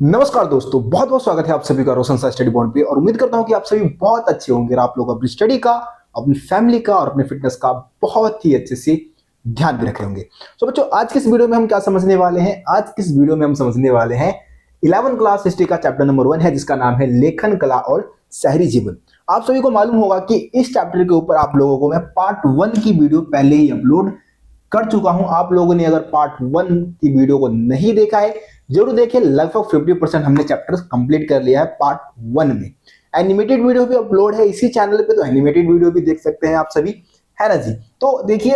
नमस्कार दोस्तों, बहुत बहुत स्वागत है आप सभी का रोशन सा स्टडी पॉइंट पे। और उम्मीद करता हूं कि आप सभी बहुत अच्छे होंगे और आप लोग अपनी स्टडी का, अपनी फैमिली का और अपने फिटनेस का बहुत ही अच्छे से ध्यान भी रखे होंगे। तो बच्चों, आज की इस वीडियो में हम क्या समझने वाले हैं? आज की इस वीडियो में हम समझने वाले हैं 11th क्लास हिस्ट्री का चैप्टर नंबर 1 है, जिसका नाम है लेखन कला और शहरी जीवन। आप सभी को मालूम होगा कि इस चैप्टर के ऊपर आप लोगों को मैं पार्ट 1 की वीडियो पहले ही अपलोड कर चुका हूं। आप लोगों ने अगर पार्ट 1 की वीडियो को नहीं देखा है, जरूर देखिए। लगभग 50% हमने चैप्टर कंप्लीट कर लिया है पार्ट 1 में। एनिमेटेड वीडियो भी अपलोड है इसी चैनल पे, तो एनिमेटेड वीडियो भी देख सकते हैं आप सभी, है ना जी। तो देखिए,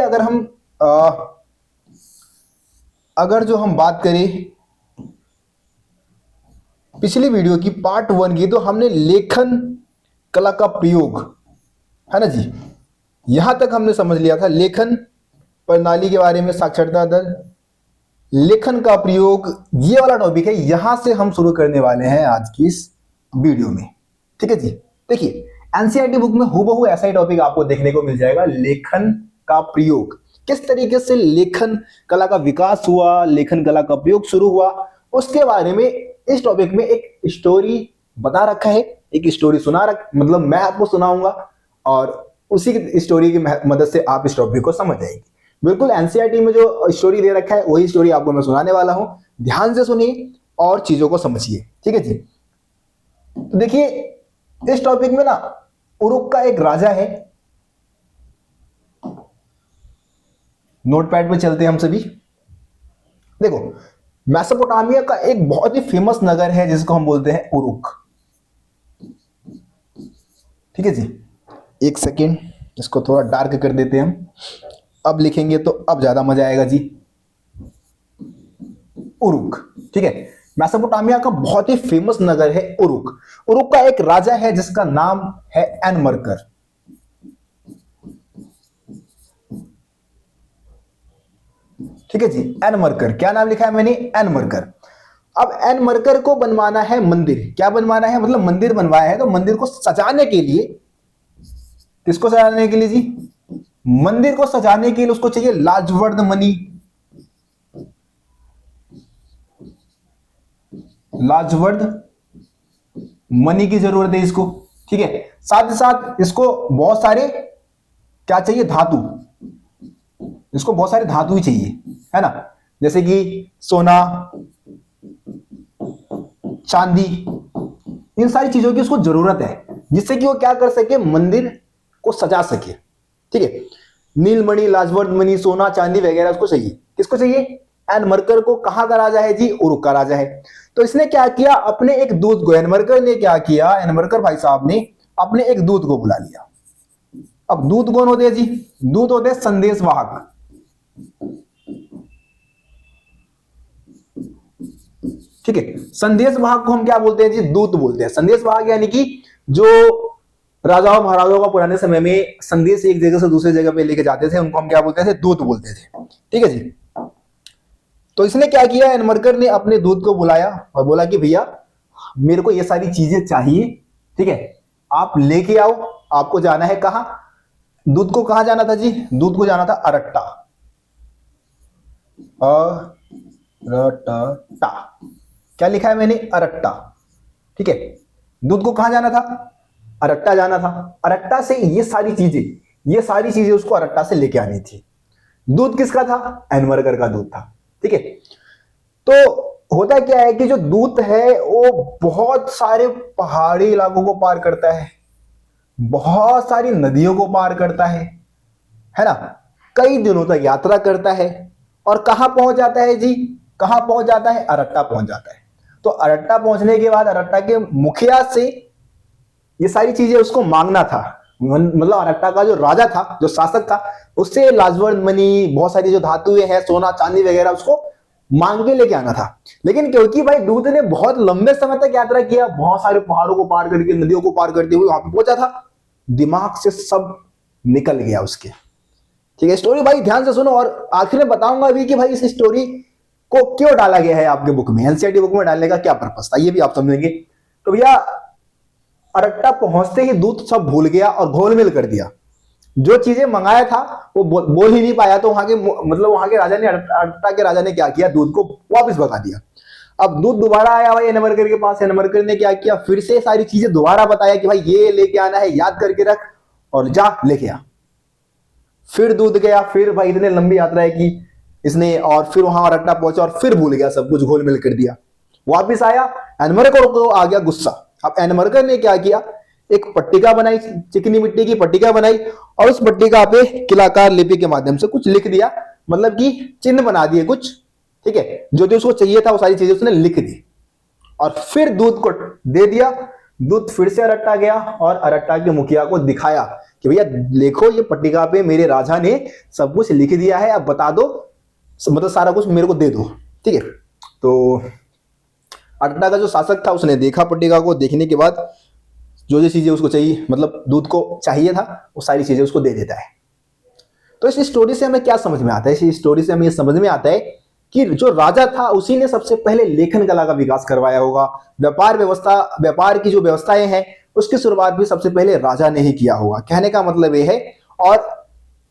अगर जो हम बात करें पिछली वीडियो की पार्ट 1 की, तो हमने लेखन कला का प्रयोग, है ना जी, यहां तक हमने समझ लिया था। लेखन प्रणाली के बारे में, साक्षरता दर, लेखन का प्रयोग, ये वाला टॉपिक है। यहां से हम शुरू करने वाले हैं आज की इस वीडियो में, ठीक है जी। देखिए, एनसीईआरटी बुक में हूबहू ऐसा ही टॉपिक आपको देखने को मिल जाएगा, लेखन का प्रयोग। किस तरीके से लेखन कला का विकास हुआ, लेखन कला का प्रयोग शुरू हुआ, उसके बारे में इस टॉपिक में एक स्टोरी बता रखा है। एक स्टोरी मतलब मैं आपको सुनाऊंगा और उसी की स्टोरी की मदद से आप इस टॉपिक को समझ जाएंगे। बिल्कुल एनसीईआरटी में जो स्टोरी दे रखा है वही स्टोरी आपको मैं सुनाने वाला हूं। ध्यान से सुनिए और चीजों को समझिए, ठीक है जी। तो देखिए, इस टॉपिक में ना उरुक का एक राजा है। नोटपैड पे चलते हैं हम सभी। देखो, मेसोपोटामिया का एक बहुत ही फेमस नगर है जिसको हम बोलते हैं उरुक, ठीक है जी। एक सेकेंड, इसको थोड़ा डार्क कर देते हैं हम। अब लिखेंगे तो अब ज्यादा मजा आएगा जी। उरुक, ठीक है। मेसोपोटामिया का बहुत ही फेमस नगर है उरुक। उरुक का एक राजा है जिसका नाम है एनमरकर, ठीक है जी। एनमरकर, क्या नाम लिखा है मैंने? एनमरकर। अब एनमरकर को बनवाना है मंदिर। क्या बनवाना है? मतलब मंदिर बनवाया है, तो मंदिर को सजाने के लिए, किसको सजाने के लिए जी? मंदिर को सजाने के लिए उसको चाहिए लाजवर्द मणि। लाजवर्द मणि की जरूरत है इसको, ठीक है। साथ ही साथ इसको बहुत सारे क्या चाहिए? धातु। इसको बहुत सारे धातु ही चाहिए, है ना, जैसे कि सोना, चांदी, इन सारी चीजों की उसको जरूरत है, जिससे कि वो क्या कर सके? मंदिर को सजा सके, ठीक है। नीलमणि, लाजवर्द मणि, सोना, चांदी वगैरह उसको चाहिए। किसको चाहिए? एनमरकर को। कहां का राजा है जी? उरुक का राजा है। तो इसने क्या किया? अपने एक दूत को, एनमरकर ने क्या किया? एनमरकर भाई साहब ने अपने एक दूत को बुला लिया। अब दूत कौन होते हैं जी? दूत होते हैं संदेशवाहक, ठीक है। संदेशवाहक को हम क्या बोलते हैं जी? दूत बोलते हैं। संदेशवाहक यानी कि जो राजाओं महाराजाओं का पुराने समय में संदेश एक जगह से दूसरे जगह पे लेके जाते थे, उनको हम क्या बोलते थे? दूत बोलते थे, ठीक है जी। तो इसने क्या किया? एनमरकर ने अपने दूत को बुलाया और बोला कि भैया, मेरे को ये सारी चीजें चाहिए, ठीक है, आप लेके आओ। आपको जाना है कहां? दूत को कहां जाना था जी? दूत को जाना था अरट्टा। अरट्टा, क्या लिखा है मैंने? अरट्टा, ठीक है। दूत को कहां जाना था? अरट्टा जाना था। अरट्टा से ये सारी चीजें उसको अरट्टा से लेके आनी थी। दूत किसका था? एनमरकर का दूत था, ठीक है। तो होता क्या है कि जो दूत है वो बहुत सारे पहाड़ी इलाकों को पार करता है, बहुत सारी नदियों को पार करता है ना, कई दिनों तक यात्रा करता है और कहां पहुंच जाता है जी? कहां पहुंच जाता है? अरट्टा पहुंच जाता है। तो अरट्टा पहुंचने के बाद अरट्टा के मुखिया से ये सारी चीजें उसको मांगना था। मतलब अरट्टा का जो राजा था, जो शासक था, उससे लाजवर्द मणि, बहुत सारी जो धातुएं हैं, सोना चांदी वगैरह, उसको मांग के लेके आना था। लेकिन क्योंकि भाई दूत ने बहुत लंबे समय तक यात्रा किया, बहुत सारे पहाड़ों को पार करके, नदियों को पार करते हुए वहां पे पहुंचा था, दिमाग से सब निकल गया उसके, ठीक है। स्टोरी भाई ध्यान से सुनो और आखिर में बताऊंगा भी कि भाई इस स्टोरी को क्यों डाला गया है आपके बुक में, एनसीईआरटी बुक में डालने का क्या पर्पस था, ये भी आप समझेंगे। तो भैया, अरट्टा पहुंचते ही दूत सब भूल गया और घोलमेल कर दिया। जो चीजें मंगाया था वो बोल ही नहीं पाया। तो वहां के राजा ने, अरट्टा के राजा ने क्या किया? दूत को वापस भगा दिया। अब दूध दोबारा आया भाई एनमरकर के पास। एनमरकर ने क्या किया, फिर से सारी चीजें दोबारा बताया कि भाई ये लेके आना है, याद करके रख और जा लेके आ। फिर दूध गया, फिर भाई इतने लंबी यात्रा है कि इसने, और फिर वहां अरट्टा पहुंचा और फिर भूल गया, सब कुछ घोल मिल कर दिया। वापिस आया, एनमरकर को आ गया गुस्सा। अब एनमरकर ने क्या किया, एक पट्टिका बनाई, चिकनी मिट्टी की पट्टिका बनाई और उस पट्टिका पे किलाकार लिपि के माध्यम से कुछ लिख दिया, मतलब कि चिन्ह बना दिए कुछ, ठीक है, जो जो उसको चाहिए था वो सारी चीजें उसने लिख दी और फिर दूध को दे दिया। दूध फिर से अरट्टा गया और अरट्टा के मुखिया को दिखाया कि भैया देखो ये पट्टिका पे मेरे राजा ने सब कुछ लिख दिया है, अब बता दो, मतलब सारा कुछ मेरे को दे दो, ठीक है। तो अरट्टा का जो शासक था उसने देखा पट्टिका को, देखने के बाद जो जो चीजें उसको चाहिए, मतलब दूध को चाहिए था, वो सारी चीजें उसको दे देता है। तो इस स्टोरी से हमें क्या समझ में आता है, इस स्टोरी से हमें ये समझ में आता है कि जो राजा था उसी ने सबसे पहले लेखन कला का विकास करवाया होगा। व्यापार व्यवस्था, व्यापार की जो व्यवस्थाएं हैं उसकी शुरुआत भी सबसे पहले राजा ने ही किया होगा, कहने का मतलब ये है। और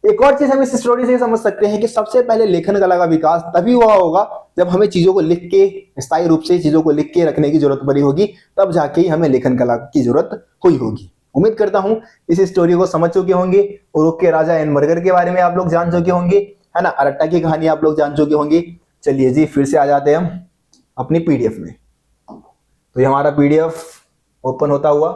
एक और चीज हम इस स्टोरी से समझ सकते हैं कि सबसे पहले लेखन कला का विकास तभी हुआ होगा जब हमें चीजों को लिख के, स्थायी रूप से चीजों को लिख के रखने की जरूरत पड़ी होगी, तब जाके ही हमें लेखन कला की जरूरत हुई होगी। उम्मीद करता हूं इस स्टोरी को समझ चुके होंगे। उरुक के राजा एनमरकर के बारे में आप लोग जान चुके होंगे, है ना, अरट्टा की कहानी आप लोग जान चुके होंगे। चलिए जी, फिर से आ जाते हैं हम अपनी पीडीएफ में। तो ये हमारा पीडीएफ ओपन होता हुआ,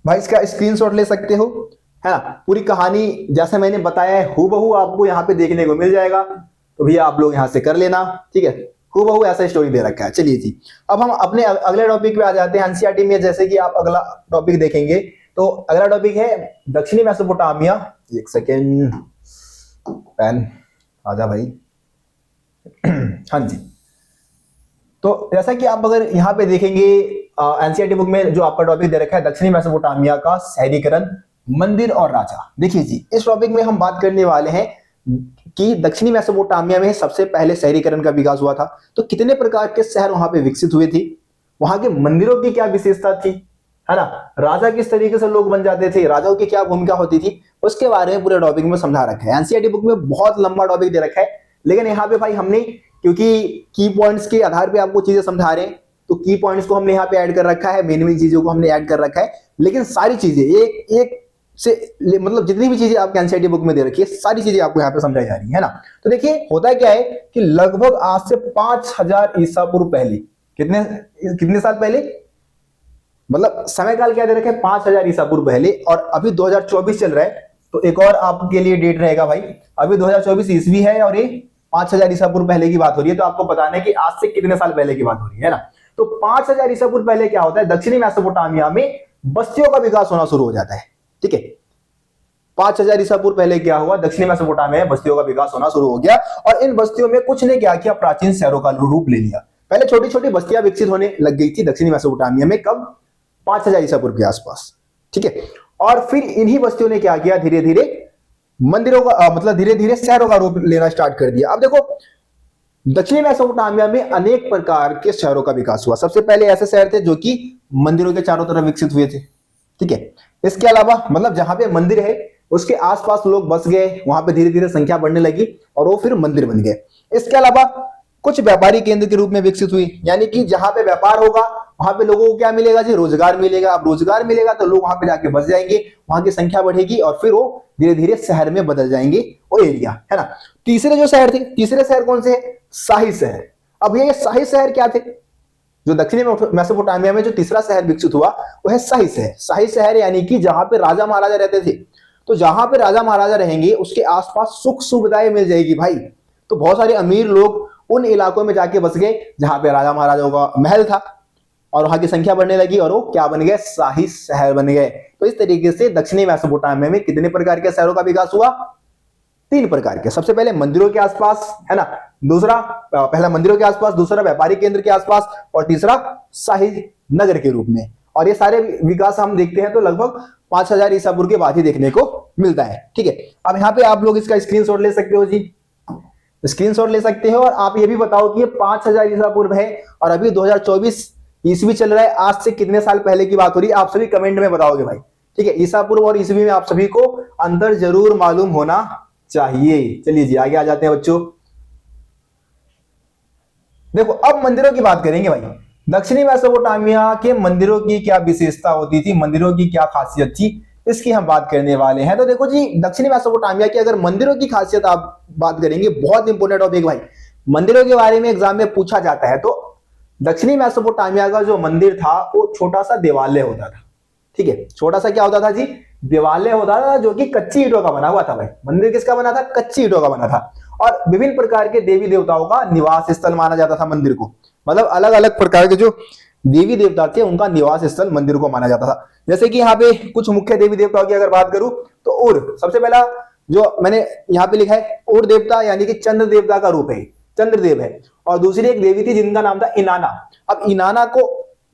भाई इसका स्क्रीनशॉट ले सकते हो, है ना। पूरी कहानी जैसे मैंने बताया है हूबहू आपको यहाँ पे देखने को मिल जाएगा, तो भैया आप लोग यहाँ से कर लेना, ठीक है। हूबहू ऐसा स्टोरी दे रखा है। चलिए जी, अब हम अपने अगले टॉपिक पे आ जाते हैं। एनसीईआरटी में जैसे कि आप अगला टॉपिक देखेंगे, तो अगला टॉपिक है दक्षिणी मेसोपोटामिया। एक सेकेंड, पेन आजा भाई। हाँ जी, तो जैसा कि आप अगर यहाँ पे देखेंगे एनसीईआरटी बुक में जो आपका टॉपिक दे रखा है दक्षिणी मेसोपोटामिया का शहरीकरण, मंदिर और राजा। देखिए जी, इस टॉपिक में हम बात करने वाले हैं कि दक्षिणी मेसोपोटामिया में सबसे पहले शहरीकरण का विकास हुआ था, तो कितने प्रकार के शहर वहां पे विकसित हुए थे, वहां के मंदिरों की क्या विशेषता थी, है ना, राजा किस तरीके से लोग बन जाते थे, राजाओं की क्या भूमिका होती थी, उसके बारे में पूरे टॉपिक में समझा रखा है। एनसीईआरटी बुक में बहुत लंबा टॉपिक दे रखा है, लेकिन यहाँ पे भाई हमने, क्योंकि की पॉइंट्स के आधार पे आपको चीजें समझा रहे हैं, तो की पॉइंट्स को हमने यहाँ पे ऐड कर रखा है, मेन मेन चीजों को हमने ऐड कर रखा है, लेकिन सारी चीजें एक एक से, मतलब जितनी भी चीजें आपके एनसीईआरटी बुक में दे रखी है सारी चीजें आपको यहाँ पे समझाई जा रही है ना। तो देखिए होता क्या है कि लगभग आज से 5000 ईसा पूर्व पहले, कितने साल पहले, मतलब समय काल क्या दे रखे 5000 ईसा पूर्व पहले, और अभी 2024 चल रहा है, तो एक और आपके लिए डेट रहेगा भाई, अभी 2024 ईस्वी है और ये 5000 ईसा पूर्व पहले की बात हो रही है, तो आपको बताना है कि आज से कितने साल पहले की बात हो रही है ना। तो 5000 ईसा पूर्व पहले क्या होता है, दक्षिणी मेसोपोटामिया में बस्तियों का विकास होना शुरू हो जाता है, ठीक है। 5000 ईसा पूर्व पहले क्या हुआ, दक्षिणी मेसोपोटामिया में बस्तियों का विकास होना शुरू हो गया, और इन बस्तियों में कुछ ने क्या किया, प्राचीन शहरों का रूप ले लिया। पहले छोटी छोटी बस्तियां विकसित होने लग गई थी दक्षिणी मेसोपोटामिया में, कब, 5000 ईसा पूर्व के आसपास, ठीक है। और फिर इन्हीं बस्तियों ने क्या किया, धीरे धीरे मंदिरों का, मतलब धीरे धीरे शहरों का रूप लेना स्टार्ट कर दिया। अब देखो दक्षिणी मेसोपोटामिया में अनेक प्रकार के शहरों का विकास हुआ। सबसे पहले ऐसे शहर थे जो कि मंदिरों के चारों तरफ विकसित हुए थे, ठीक है। इसके अलावा मतलब जहां पे मंदिर है उसके आसपास लोग बस गए, वहां पे धीरे धीरे संख्या बढ़ने लगी और वो फिर मंदिर बन गए। इसके अलावा कुछ व्यापारी केंद्र के रूप में विकसित हुई, यानी कि जहां पे व्यापार होगा वहां पे लोगों को क्या मिलेगा जी, रोजगार मिलेगा। अब रोजगार मिलेगा तो लोग वहां पे जाके बस जाएंगे, वहां की संख्या बढ़ेगी और फिर वो धीरे धीरे शहर में बदल जाएंगे वो एरिया, है ना। तीसरे जो शहर थे, तीसरे शहर कौन से है, शाही शहर। अब ये शाही शहर क्या थे, जो दक्षिणी मेसोपोटामिया में जो तीसरा शहर विकसित हुआ वो है शाही शहर। शाही शहर यानी कि जहां पे राजा महाराजा रहते थे, तो जहां पे राजा महाराजा रहेंगे उसके आसपास सुख सुविधाएं मिल जाएगी भाई। तो बहुत सारे अमीर लोग उन इलाकों में जाके बस गए जहां पे राजा महाराजाओं का महल था, और वहां की संख्या बढ़ने लगी और वो क्या बन गए, शाही शहर बन गए। तो इस तरीके से दक्षिणी मेसोपोटामिया में कितने प्रकार के शहरों का विकास हुआ, 3 प्रकार के। सबसे पहले मंदिरों के आसपास, है ना, दूसरा, पहला मंदिरों के आसपास, दूसरा व्यापारिक केंद्र के आसपास, और तीसरा शाही नगर के रूप में। और ये सारे विकास हम देखते हैं तो लगभग 5000 ईसा पूर्व के बाद ही देखने को मिलता है, ठीक है। अब यहाँ पे आप लोग इसका स्क्रीनशॉट ले सकते हो जी, स्क्रीनशॉट ले सकते हो, और आप ये भी बताओ कि ये 5000 ईसा पूर्व है और अभी 2024 ईस्वी चल रहा है, आज से कितने साल पहले की बात हो रही है, आप सभी कमेंट में बताओगे भाई, ठीक है। ईसा पूर्व और ईस्वी में आप सभी को अंतर जरूर मालूम होना चाहिए। चलिए जी आगे आ जाते हैं बच्चों। देखो अब मंदिरों की बात करेंगे भाई। दक्षिणी मेसोपोटामिया के मंदिरों की क्या विशेषता होती थी, मंदिरों की क्या खासियत थी, इसकी हम बात करने वाले हैं। तो देखो जी, दक्षिणी मेसोपोटामिया की अगर मंदिरों की खासियत आप बात करेंगे, बहुत इंपोर्टेंट टॉपिक भाई, मंदिरों के बारे में एग्जाम में पूछा जाता है। तो दक्षिणी मेसोपोटामिया का जो मंदिर था वो छोटा सा देवालय होता था, ठीक है, छोटा सा क्या होता था जी, देवालय होता था, जो कि कच्ची ईंटों का बना हुआ था भाई। मंदिर किसका बना था, कच्ची ईंटों का बना था। और विभिन्न प्रकार के देवी देवताओं का निवास स्थल माना जाता था मंदिर को, मतलब अलग अलग प्रकार के जो देवी देवता थे उनका निवास स्थल मंदिर को माना जाता था। जैसे कि यहाँ पे कुछ मुख्य देवी देवताओं की अगर बात करूं तो उर, सबसे पहला जो मैंने यहाँ पे लिखा है, उर देवता यानी कि चंद्र देवता का रूप है, चंद्रदेव है। और दूसरी एक देवी थी जिनका नाम था इनाना। अब इनाना को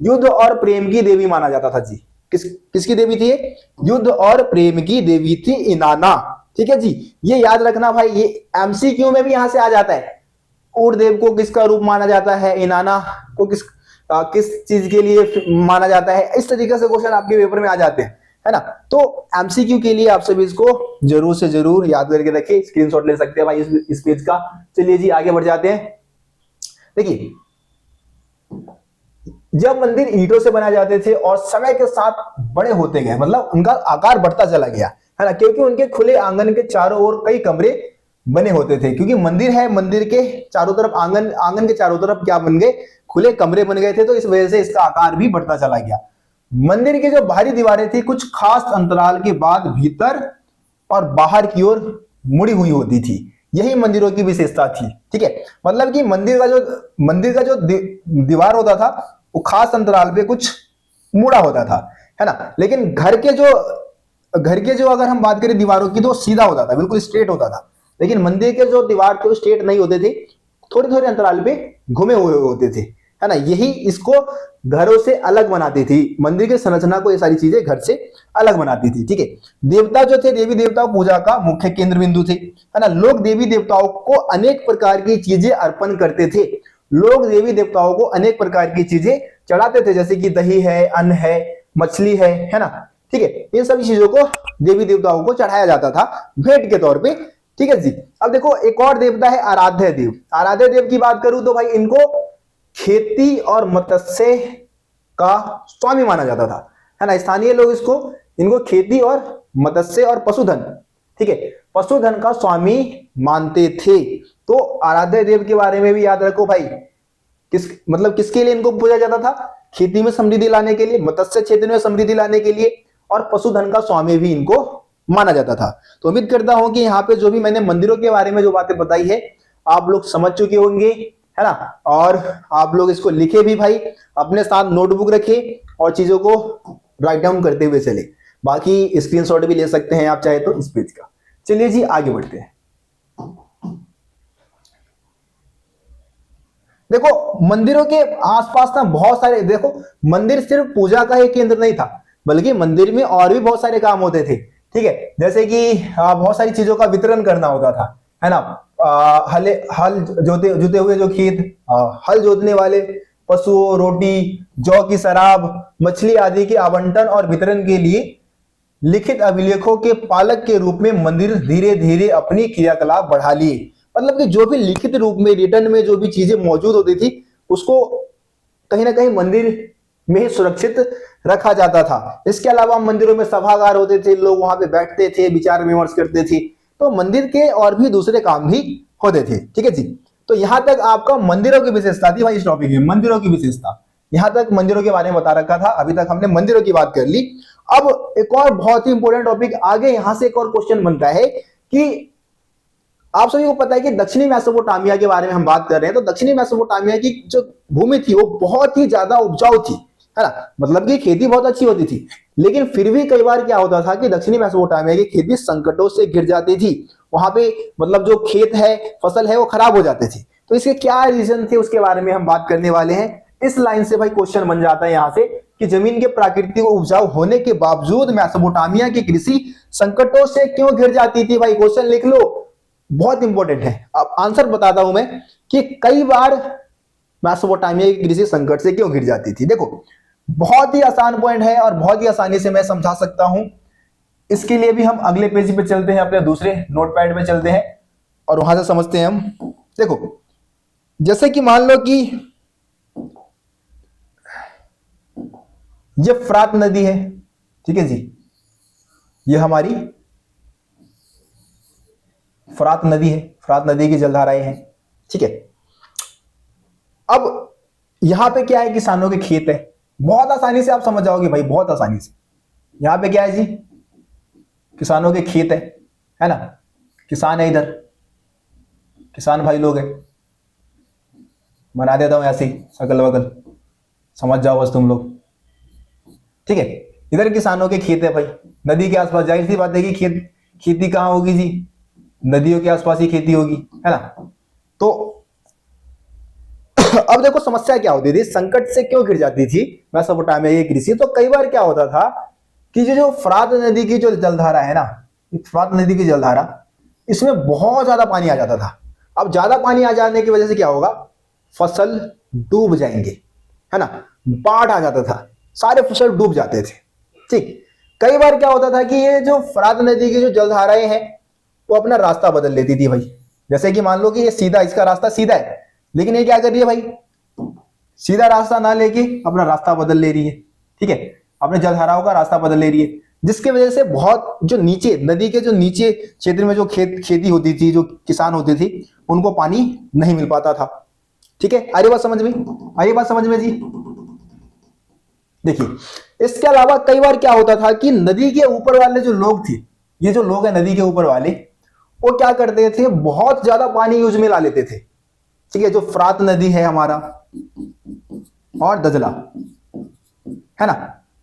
युद्ध और प्रेम की देवी माना जाता था जी। किसकी देवी थी ये, युद्ध और प्रेम की देवी थी इनाना, ठीक है जी। ये याद रखना भाई, ये एमसीक्यू में भी यहां से आ जाता है। उर्देव को किसका रूप माना जाता है, इनाना को किस चीज के लिए माना जाता है, इस तरीके से क्वेश्चन आपके पेपर में आ जाते हैं, है ना। तो एमसीक्यू के लिए आप सभी इसको जरूर से जरूर याद करके रखिए, स्क्रीनशॉट ले सकते हैं भाई इस पेज का। चलिए जी आगे बढ़ जाते हैं। देखिए, जब मंदिर ईंटों से बनाए जाते थे और समय के साथ बड़े होते गए, मतलब उनका आकार बढ़ता चला गया, है ना, क्योंकि उनके खुले आंगन के चारों ओर कई कमरे बने होते थे। क्योंकि मंदिर है, मंदिर के चारों तरफ आंगन के चारों तरफ क्या बन गए, खुले कमरे बन गए थे। तो इस वजह से इसका आकार भी बढ़ता चला गया। मंदिर की जो बाहरी दीवारें थी कुछ खास अंतराल के बाद भीतर और बाहर की ओर मुड़ी हुई होती थी। यही मंदिरों की विशेषता थी, ठीक है। मतलब कि मंदिर का जो दीवार होता था वो खास अंतराल पे कुछ मुड़ा होता था, है ना। लेकिन घर के जो अगर हम बात करें दीवारों की तो सीधा होता था, बिल्कुल स्ट्रेट होता था। लेकिन मंदिर के जो दीवार थे वो स्ट्रेट नहीं होते थे, थोड़े थोड़े अंतराल पे घुमे हुए होते थे, है ना। यही इसको घरों से अलग बनाती थी, मंदिर की संरचना को ये सारी चीजें घर से अलग बनाती थी, ठीक है। देवता जो थे, देवी देवता पूजा का मुख्य केंद्र बिंदु थे, है ना। लोग देवी देवताओं को अनेक प्रकार की चीजें अर्पण करते थे। लोग देवी देवताओं को अनेक प्रकार की चीजें चढ़ाते थे, जैसे कि दही है, अन्न है, मछली है ना, ठीक है। इन सभी चीजों को देवी देवताओं को चढ़ाया जाता था भेंट के तौर पे, ठीक है जी। अब देखो एक और देवता है आराध्य देव। आराध्य देव की बात करूं तो भाई इनको खेती और मत्स्य का स्वामी माना जाता था, है ना। स्थानीय लोग इनको खेती और मत्स्य और पशुधन, ठीक है, पशुधन का स्वामी मानते थे। तो आराध्य देव के बारे में भी याद रखो भाई, किसके लिए इनको पूजा जाता था, खेती में समृद्धि लाने के लिए, मत्स्य क्षेत्र में समृद्धि लाने के लिए, और पशुधन का स्वामी भी इनको माना जाता था। तो उम्मीद करता हूं कि यहाँ पे जो भी मैंने मंदिरों के बारे में जो बातें बताई है आप लोग समझ चुके होंगे, है ना। और आप लोग इसको लिखे भी भाई, अपने साथ नोटबुक रखिए और चीजों को राइट डाउन करते हुए चले। बाकी स्क्रीनशॉट भी ले सकते हैं आप चाहे तो इस पेज का। चलिए जी आगे बढ़ते हैं। देखो मंदिरों के आसपास ना बहुत सारे, देखो मंदिर सिर्फ पूजा का ही केंद्र नहीं था, बल्कि मंदिर में और भी बहुत सारे काम होते थे, ठीक है। जैसे कि बहुत सारी चीजों का वितरण करना होता था, है ना। हल जोते हुए जो खेत, हल जोतने वाले पशुओं, रोटी, जौ की शराब, मछली आदि के आवंटन और वितरण के लिए लिखित अभिलेखों के पालक के रूप में मंदिर धीरे धीरे अपनी क्रियाकलाप बढ़ा लिए। मतलब कि जो भी लिखित रूप में, रिटर्न में जो भी चीजें मौजूद होती थी उसको कहीं ना कहीं मंदिर में ही सुरक्षित रखा जाता था। इसके अलावा मंदिरों में सभागार होते थे, लोग वहां पे बैठते थे, विचार विमर्श करते थे। तो मंदिर के और भी दूसरे काम भी होते थे, ठीक है जी। तो यहां तक आपका मंदिरों की विशेषता थी भाई, इस टॉपिक में मंदिरों की विशेषता, यहां तक मंदिरों के बारे में बता रखा था। अभी तक हमने मंदिरों की बात कर ली। अब एक और बहुत ही इंपॉर्टेंट टॉपिक आगे, यहां से एक और क्वेश्चन बनता है कि आप सभी को पता है कि दक्षिणी मेसोपोटामिया के बारे में हम बात कर रहे हैं। तो दक्षिणी मेसोपोटामिया की जो भूमि थी वो बहुत ही ज्यादा उपजाऊ थी, है ना। मतलब कि खेती बहुत अच्छी होती थी। लेकिन फिर भी कई बार क्या होता था कि दक्षिणी मेसोपोटामिया की खेती संकटों से घिर जाती थी। वहां पे मतलब जो खेत है, फसल है, वो खराब हो जाते थे। तो इसके क्या रीजन थे उसके बारे में हम बात करने वाले हैं। इस लाइन से भाई क्वेश्चन बन जाता है यहां से कि जमीन के प्राकृतिक उपजाऊ होने के बावजूद मेसोपोटामिया की कृषि संकटों से क्यों घिर जाती थी। भाई क्वेश्चन लिख लो, बहुत इंपॉर्टेंट है। अब आंसर बताता हूं मैं कि कई बार मेसोपोटामिया की कृषि संकट से क्यों घिर जाती थी। देखो बहुत ही आसान पॉइंट है और बहुत ही आसानी से मैं समझा सकता हूं। इसके लिए भी हम अगले पेज पे चलते हैं, अपने दूसरे नोटपैड पे चलते हैं और वहां से समझते हैं हम। देखो जैसे कि मान लो कि ये फरात नदी है, ठीक है जी, ये हमारी फरात नदी है, फरात नदी की जलधाराएं हैं, ठीक है। अब यहां पे क्या है, किसानों के खेत है, बहुत आसानी से आप समझ जाओगे भाई, बहुत आसानी से। यहां पे क्या है जी, किसानों के खेत है ना, किसान है इधर, किसान भाई लोग हैं, बना देता हूं ऐसे ही अगल बगल, समझ जाओ बस तुम लोग, ठीक है। इधर किसानों के खेत है भाई, नदी के आसपास, जाहिर सी बात है कि खेती कहां होगी जी, नदियों के आसपास ही खेती होगी, है ना। तो अब देखो समस्या क्या होती थी, संकट से क्यों गिर जाती थी मेसोपोटामिया की कृषि। तो कई बार क्या होता था कि जो फरात नदी की जो जलधारा है ना, फरात नदी की जलधारा, इसमें बहुत ज्यादा पानी आ जाता था। अब ज्यादा पानी आ जाने की वजह से क्या होगा, फसल डूब जाएंगे, है ना, बाढ़ आ जाता था, सारे फसल डूब जाते थे, ठीक। कई बार क्या होता था कि ये जो फरात नदी की जो जलधाराएं हैं वो अपना रास्ता बदल लेती थी भाई। जैसे कि मान लो कि ये सीधा, इसका रास्ता सीधा है, लेकिन ये क्या कर रही है भाई, सीधा रास्ता ना लेके अपना रास्ता बदल ले रही है, ठीक है, अपने जलधाराओं का रास्ता बदल ले रही है, जिसकी वजह से बहुत जो नीचे नदी के जो नीचे क्षेत्र में जो खेती होती थी, जो किसान होती थी, उनको पानी नहीं मिल पाता था, ठीक है। आ रही बात समझ में, आ रही बात समझ में जी। देखिए इसके अलावा कई बार क्या होता था कि नदी के ऊपर वाले जो लोग थे, ये जो लोग हैं नदी के ऊपर वाले, वो क्या करते थे, बहुत ज्यादा पानी यूज में ला लेते थे, ठीक है। जो फरात नदी है हमारा और दजला, है ना,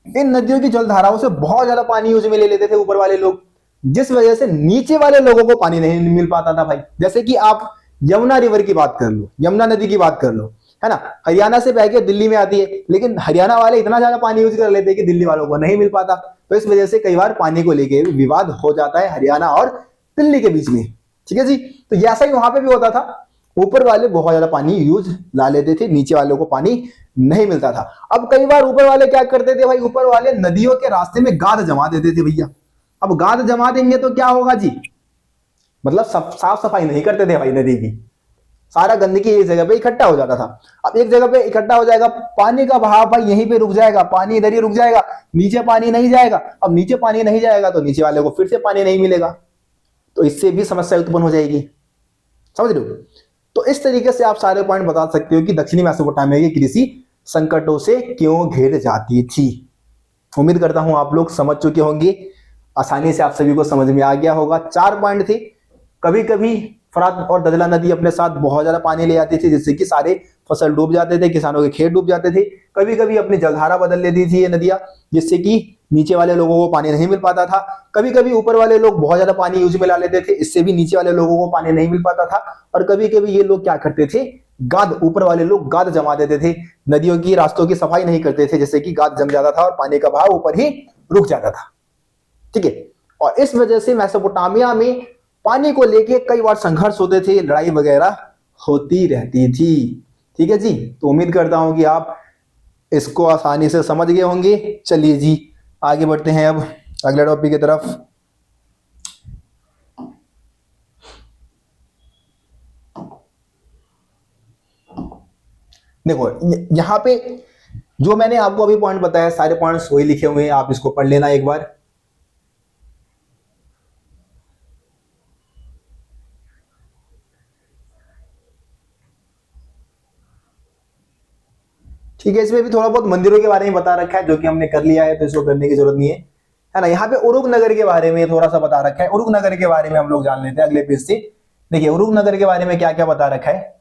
इन नदियों की जलधाराओं से बहुत ज्यादा पानी यूज में ले लेते थे ऊपर वाले लोग, जिस वजह से नीचे वाले लोगों को पानी नहीं मिल पाता था भाई। जैसे कि आप यमुना रिवर की बात कर लो, यमुना नदी की बात कर लो, है ना, हरियाणा से बह के दिल्ली में आती है, लेकिन हरियाणा वाले इतना ज्यादा पानी यूज कर लेते हैं कि दिल्ली वालों को नहीं मिल पाता। तो इस वजह से कई बार पानी को लेके विवाद हो जाता है हरियाणा और दिल्ली के बीच में, ठीक है जी। तो ऐसा ही वहां पे भी होता था, ऊपर वाले बहुत ज्यादा पानी यूज ला लेते थे, नीचे वालों को पानी नहीं मिलता था। अब कई बार ऊपर वाले क्या करते थे भाई, ऊपर वाले नदियों के रास्ते में गाद जमा देते थे भैया। अब गाद जमा देंगे तो क्या होगा जी, मतलब साफ सफाई नहीं करते थे भाई नदी की, सारा गंदगी एक जगह पे इकट्ठा हो जाता था। अब एक जगह पे इकट्ठा हो जाएगा, पानी का बहाव भाई यहीं पे रुक जाएगा, पानी इधर ही रुक जाएगा, नीचे पानी नहीं जाएगा। अब नीचे पानी नहीं जाएगा तो नीचे वाले को फिर से पानी नहीं मिलेगा, तो इससे भी समस्या उत्पन्न हो जाएगी, समझ रहे हो। तो इस तरीके से आप सारे पॉइंट बता सकते हो कि दक्षिणी मेसोपोटामिया की कृषि संकटों से क्यों घिर जाती थी। उम्मीद करता हूं आप लोग समझ चुके होंगे, आसानी से आप सभी को समझ में आ गया होगा। 4 पॉइंट थे। कभी कभी फरात और दजला नदी अपने साथ बहुत ज्यादा पानी ले आती थी, जिससे कि सारे फसल डूब जाते थे, किसानों के खेत डूब जाते थे। कभी कभी अपनी जलधारा बदल लेती थी ये नदियां, जिससे कि नीचे वाले लोगों को पानी नहीं मिल पाता था। कभी कभी ऊपर वाले लोग बहुत ज्यादा पानी यूज में ला लेते थे, इससे भी नीचे वाले लोगों को पानी नहीं मिल पाता था। और कभी कभी ये लोग क्या करते थे, गाद, ऊपर वाले लोग गाद जमा देते थे, नदियों की रास्तों की सफाई नहीं करते थे, जिससे कि गाद जम जाता था और पानी का बहाव ऊपर ही रुक जाता था, ठीक है। और इस वजह से मेसोपोटामिया में पानी को लेके कई बार संघर्ष होते थे, लड़ाई वगैरह होती रहती थी, ठीक है जी। तो उम्मीद करता हूं कि आप इसको आसानी से समझ गए होंगे। चलिए जी आगे बढ़ते हैं अब अगले टॉपिक की तरफ। देखो यहां पे जो मैंने आपको अभी पॉइंट बताया, सारे पॉइंट्स वही लिखे हुए हैं, आप इसको पढ़ लेना एक बार। ठीक है, इसमें भी थोड़ा बहुत मंदिरों के बारे में बता रखा है, जो कि हमने कर लिया है, तो इसको करने की जरूरत नहीं है ना। यहाँ पे उरुक नगर के बारे में थोड़ा सा बता रखा है, उरुक नगर के बारे में हम लोग जान लेते हैं अगले पेज से। देखिए उरुक नगर के बारे में क्या क्या बता रखा है।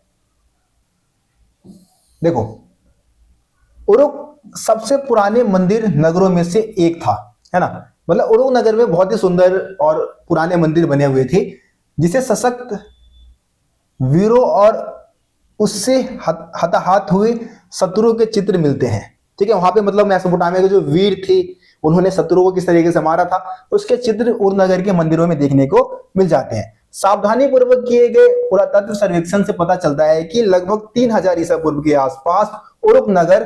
देखो उरुक सबसे पुराने मंदिर नगरों में से एक था, है ना। मतलब उरुक नगर में बहुत ही सुंदर और पुराने मंदिर बने हुए थे, जिसे सशक्त वीरों और उससे हताहत हुए शत्रुओं के चित्र मिलते हैं, ठीक है। वहां पे मतलब मेसोपोटामिया के जो वीर थे, उन्होंने शत्रुओं को किस तरीके से मारा था, उसके चित्र उरुक नगर के मंदिरों में देखने को मिल जाते हैं। सावधानी पूर्वक किए गए पुरातत्व सर्वेक्षण से पता चलता है कि लगभग 3000 ईसा पूर्व के आसपास उरुक नगर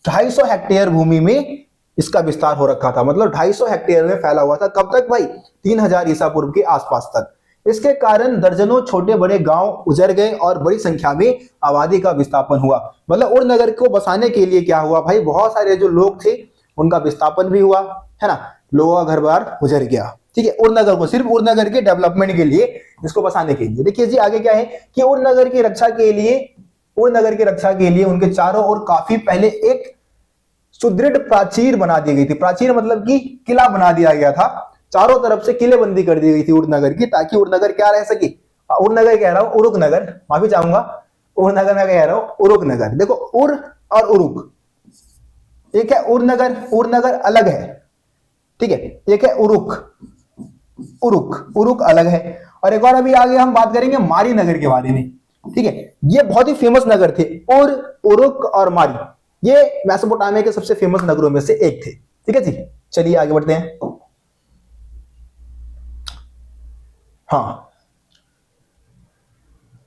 250 हेक्टेयर भूमि में इसका विस्तार हो रखा था। मतलब 250 हेक्टेयर में फैला हुआ था। कब तक भाई, 3000 ईसा पूर्व के आसपास तक। इसके कारण दर्जनों छोटे बड़े गांव उजड़ गए और बड़ी संख्या में आबादी का विस्थापन हुआ। मतलब उर नगर को बसाने के लिए क्या हुआ भाई, बहुत सारे जो लोग थे उनका विस्थापन भी हुआ, है ना, लोगों का घर बार उजड़ गया। ठीक है, उर नगर को, सिर्फ उर नगर के डेवलपमेंट के लिए, इसको बसाने के लिए। देखिए जी आगे क्या है कि उर नगर की रक्षा के लिए उनके चारों ओर काफी पहले एक सुदृढ़ प्राचीर बना दी गई थी। प्राचीर मतलब कि किला बना दिया गया था, चारों तरफ से किलेबंदी कर दी गई थी उड़नगर की, ताकि उड़नगर क्या रह सके, उड़नगर कह रहा हूं उरुक नगर, माफी चाहूंगा, उड़नगर में कह रहा हूं उरुक नगर। देखो उर और उरुक, एक है उड़नगर, उड़नगर अलग है, ठीक है, एक है उरुक, उरुक अलग है। और एक और अभी आगे हम बात करेंगे मारी नगर के बारे में। ठीक है, ये बहुत ही फेमस नगर थे, उरुक और मारी, ये मेसोपोटामिया के सबसे फेमस नगरों में से एक थे। ठीक है जी, चलिए आगे बढ़ते हैं। हाँ,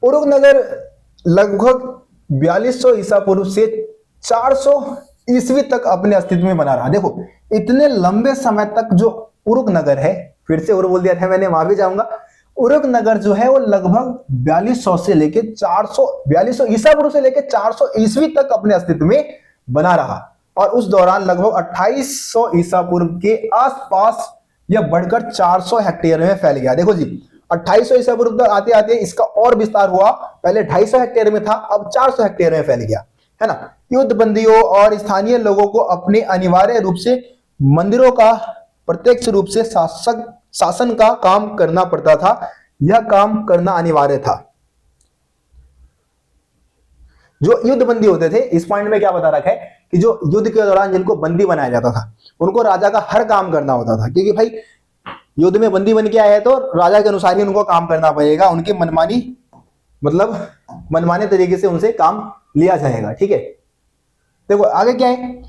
उरुक नगर लगभग 4200 ईसा पूर्व से 400 ईस्वी तक अपने अस्तित्व में बना रहा। देखो इतने लंबे समय तक जो उरुक नगर है, फिर से उर बोल दिया था मैंने, माफी चाहूंगा, उरुक नगर जो है वो लगभग 4200 से लेके 400, 4200 ईसा पूर्व से लेके 400 ईस्वी तक अपने अस्तित्व में बना रहा। और उस दौरान लगभग 2800 ईसा पूर्व के आसपास यह बढ़कर 400 हेक्टेयर में फैल गया। देखो जी 2800 ईसा पूर्व तक आते आते इसका और विस्तार हुआ, पहले 250 हेक्टेयर में था, अब 400 हेक्टेयर में फैल गया, है ना। युद्ध बंदियों और स्थानीय लोगों को अपने अनिवार्य रूप से मंदिरों का प्रत्यक्ष रूप से शासन का काम करना पड़ता था। यह काम करना अनिवार्य था। जो युद्ध बंदी होते थे, इस पॉइंट में क्या बता रखा है कि जो युद्ध के दौरान जिनको बंदी बनाया जाता था उनको राजा का हर काम करना होता था, क्योंकि भाई युद्ध में बंदी बन के आए तो राजा के अनुसार ही उनको काम करना पड़ेगा, उनकी मनमानी मतलब मनमाने तरीके से उनसे काम लिया जाएगा। ठीक है, देखो आगे क्या है,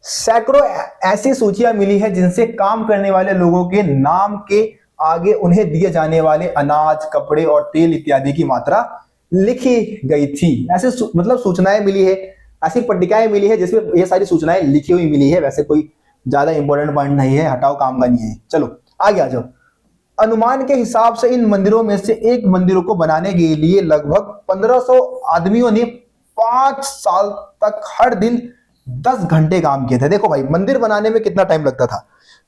सैकड़ों ऐसी सूचियां मिली है जिनसे काम करने वाले लोगों के नाम के आगे उन्हें दिए जाने वाले अनाज, कपड़े और तेल इत्यादि की मात्रा लिखी गई थी। ऐसे मतलब सूचनाएं मिली है, ऐसी पट्टिकाएं मिली है जिसमें ये सारी सूचनाएं लिखी हुई मिली है। वैसे कोई ज्यादा इंपॉर्टेंट पॉइंट नहीं है, हटाओ, काम का नहीं है। चलो आगे आ जाओ। अनुमान के हिसाब से इन मंदिरों में से एक मंदिरों को बनाने के लिए लगभग 1500 आदमियों ने 5 साल तक हर दिन 10 घंटे काम किए थे। देखो भाई मंदिर बनाने में कितना टाइम लगता था।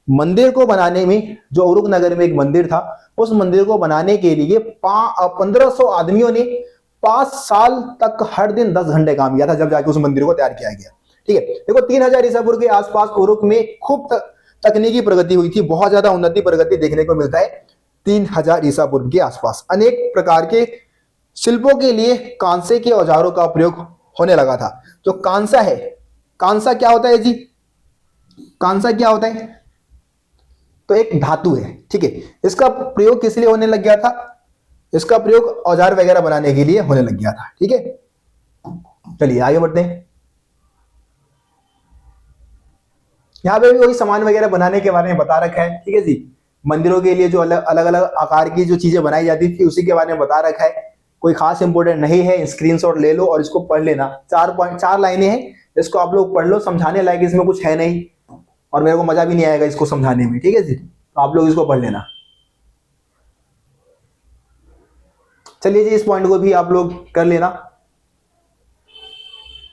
मंदिर को बनाने में, जो उरुक नगर में एक मंदिर था, उस मंदिर को बनाने के लिए 1500 आदमियों ने 5 साल तक हर दिन 10 घंटे काम किया था, जब जाके उस मंदिर को तैयार किया गया। ठीक है, देखो 3000 ईसा पूर्व के आसपास उरुक में खूब तकनीकी प्रगति हुई थी, बहुत ज्यादा उन्नति प्रगति देखने को मिलता है 3000 ईसा पूर्व के आसपास। अनेक प्रकार के शिल्पों के लिए कांसे के औजारों का प्रयोग होने लगा था। जो कांसा है, कांसा क्या होता है जी, कांसा क्या होता है, तो एक धातु है। ठीक है, इसका प्रयोग किस लिए होने लग गया था, इसका प्रयोग औजार वगैरह बनाने के लिए होने लग गया था। ठीक है, चलिए आगे बढ़ते हैं। यहां पे भी वही सामान वगैरह बनाने के बारे में बता रखा है। ठीक है जी, मंदिरों के लिए जो अलग अलग आकार की जो चीजें बनाई जाती थी उसी के बारे में बता रखा है। कोई खास इंपोर्टेंट नहीं है, स्क्रीनशॉट ले लो और इसको पढ़ लेना। 4 लाइनें हैं, इसको आप लोग पढ़ लो, समझाने लायक इसमें कुछ है नहीं और मेरे को मजा भी नहीं आएगा इसको समझाने में। ठीक है जी, तो आप लोग इसको पढ़ लेना। चलिए जी, इस पॉइंट को भी आप लोग कर लेना।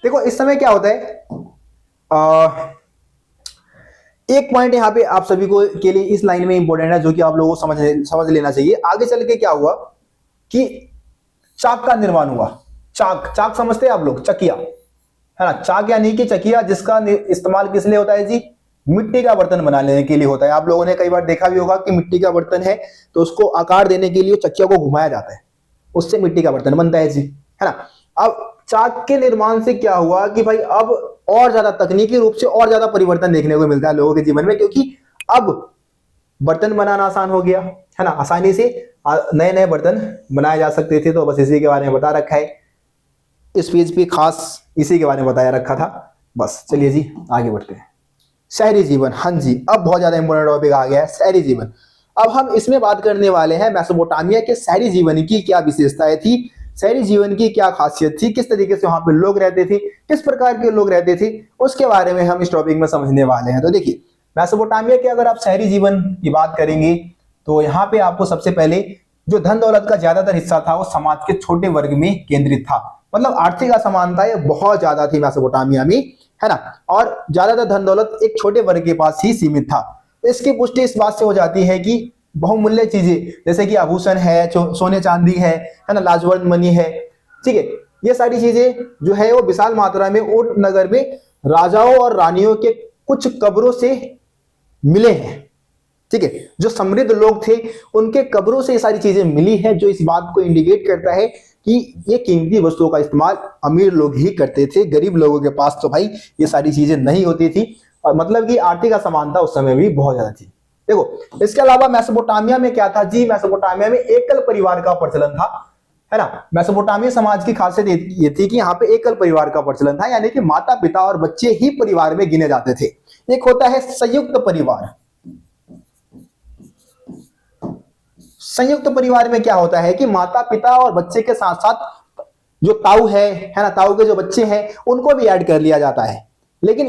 देखो इस समय क्या होता है, एक पॉइंट यहां पे आप सभी को के लिए इस लाइन में इंपॉर्टेंट है, जो कि आप लोगों को समझ लेना चाहिए। आगे चल के क्या हुआ कि चाक का निर्माण हुआ। चाक समझते हैं आप लोग, चकिया, है ना। चाक यानी कि चकिया, जिसका इस्तेमाल किस लिए होता है जी, मिट्टी का बर्तन बनाने के लिए होता है। आप लोगों ने कई बार देखा भी होगा कि मिट्टी का बर्तन है तो उसको आकार देने के लिए चकिया को घुमाया जाता है, उससे मिट्टी का बर्तन बनता है जी, है ना। अब चाक के निर्माण से क्या हुआ कि भाई अब और ज्यादा तकनीकी रूप से और ज्यादा परिवर्तन देखने को मिलता है लोगों के जीवन में, क्योंकि अब बर्तन बनाना आसान हो गया, है ना। आसानी से नए नए बर्तन बनाए जा सकते थे। तो बस इसी के बारे में बता रखा है, इस पेज पे खास इसी के बारे में बताया रखा था। बस चलिए जी आगे बढ़ते हैं। शहरी जीवन, हाँ जी, अब बहुत ज्यादा इंपॉर्टेंट टॉपिक आ गया है, शहरी जीवन। अब हम इसमें बात करने वाले हैं मेसोपोटामिया के शहरी जीवन की क्या विशेषताएं थी, शहरी जीवन की क्या खासियत थी, किस तरीके से वहां पे लोग रहते थे, किस प्रकार के लोग रहते थे, उसके बारे में हम इस टॉपिक में समझने वाले हैं। तो देखिए मेसोपोटामिया के अगर आप शहरी जीवन की बात करेंगे तो यहाँ पे आपको सबसे पहले जो धन दौलत का ज्यादातर हिस्सा था वो समाज के छोटे वर्ग में केंद्रित था। मतलब आर्थिक असमानता ये बहुत ज्यादा थी मेसोपोटामिया में, है ना, और ज्यादातर धन दौलत एक छोटे वर्ग के पास ही सीमित था। इसकी पुष्टि इस बात से हो जाती है कि बहुमूल्य चीजें जैसे कि आभूषण है, सोने चांदी है ना, लाजवंत मणि है, ठीक है, ये सारी चीजें जो है वो विशाल मात्रा में उर नगर में राजाओं और रानियों के कुछ कब्रों से मिले हैं। ठीक है, जो समृद्ध लोग थे उनके कब्रों से ये सारी चीजें मिली है, जो इस बात को इंडिकेट करता है कि ये कीमती वस्तुओं का इस्तेमाल अमीर लोग ही करते थे, गरीब लोगों के पास तो भाई ये सारी चीजें नहीं होती थी। और मतलब कि आर्थिक असमानता उस समय भी बहुत ज्यादा थी। देखो इसके अलावा मेसोपोटामिया में क्या था जी, मेसोपोटामिया में एकल परिवार का प्रचलन था, है ना। मेसोपोटामिया समाज की खासियत ये थी कि यहाँ पे एकल परिवार का प्रचलन था, यानी कि माता पिता और बच्चे ही परिवार में गिने जाते थे। एक होता है संयुक्त परिवार। संयुक्त परिवार में क्या होता है कि माता पिता और बच्चे के साथ साथ जो ताऊ है ना, ताऊ के जो बच्चे हैं उनको भी ऐड कर लिया जाता है। लेकिन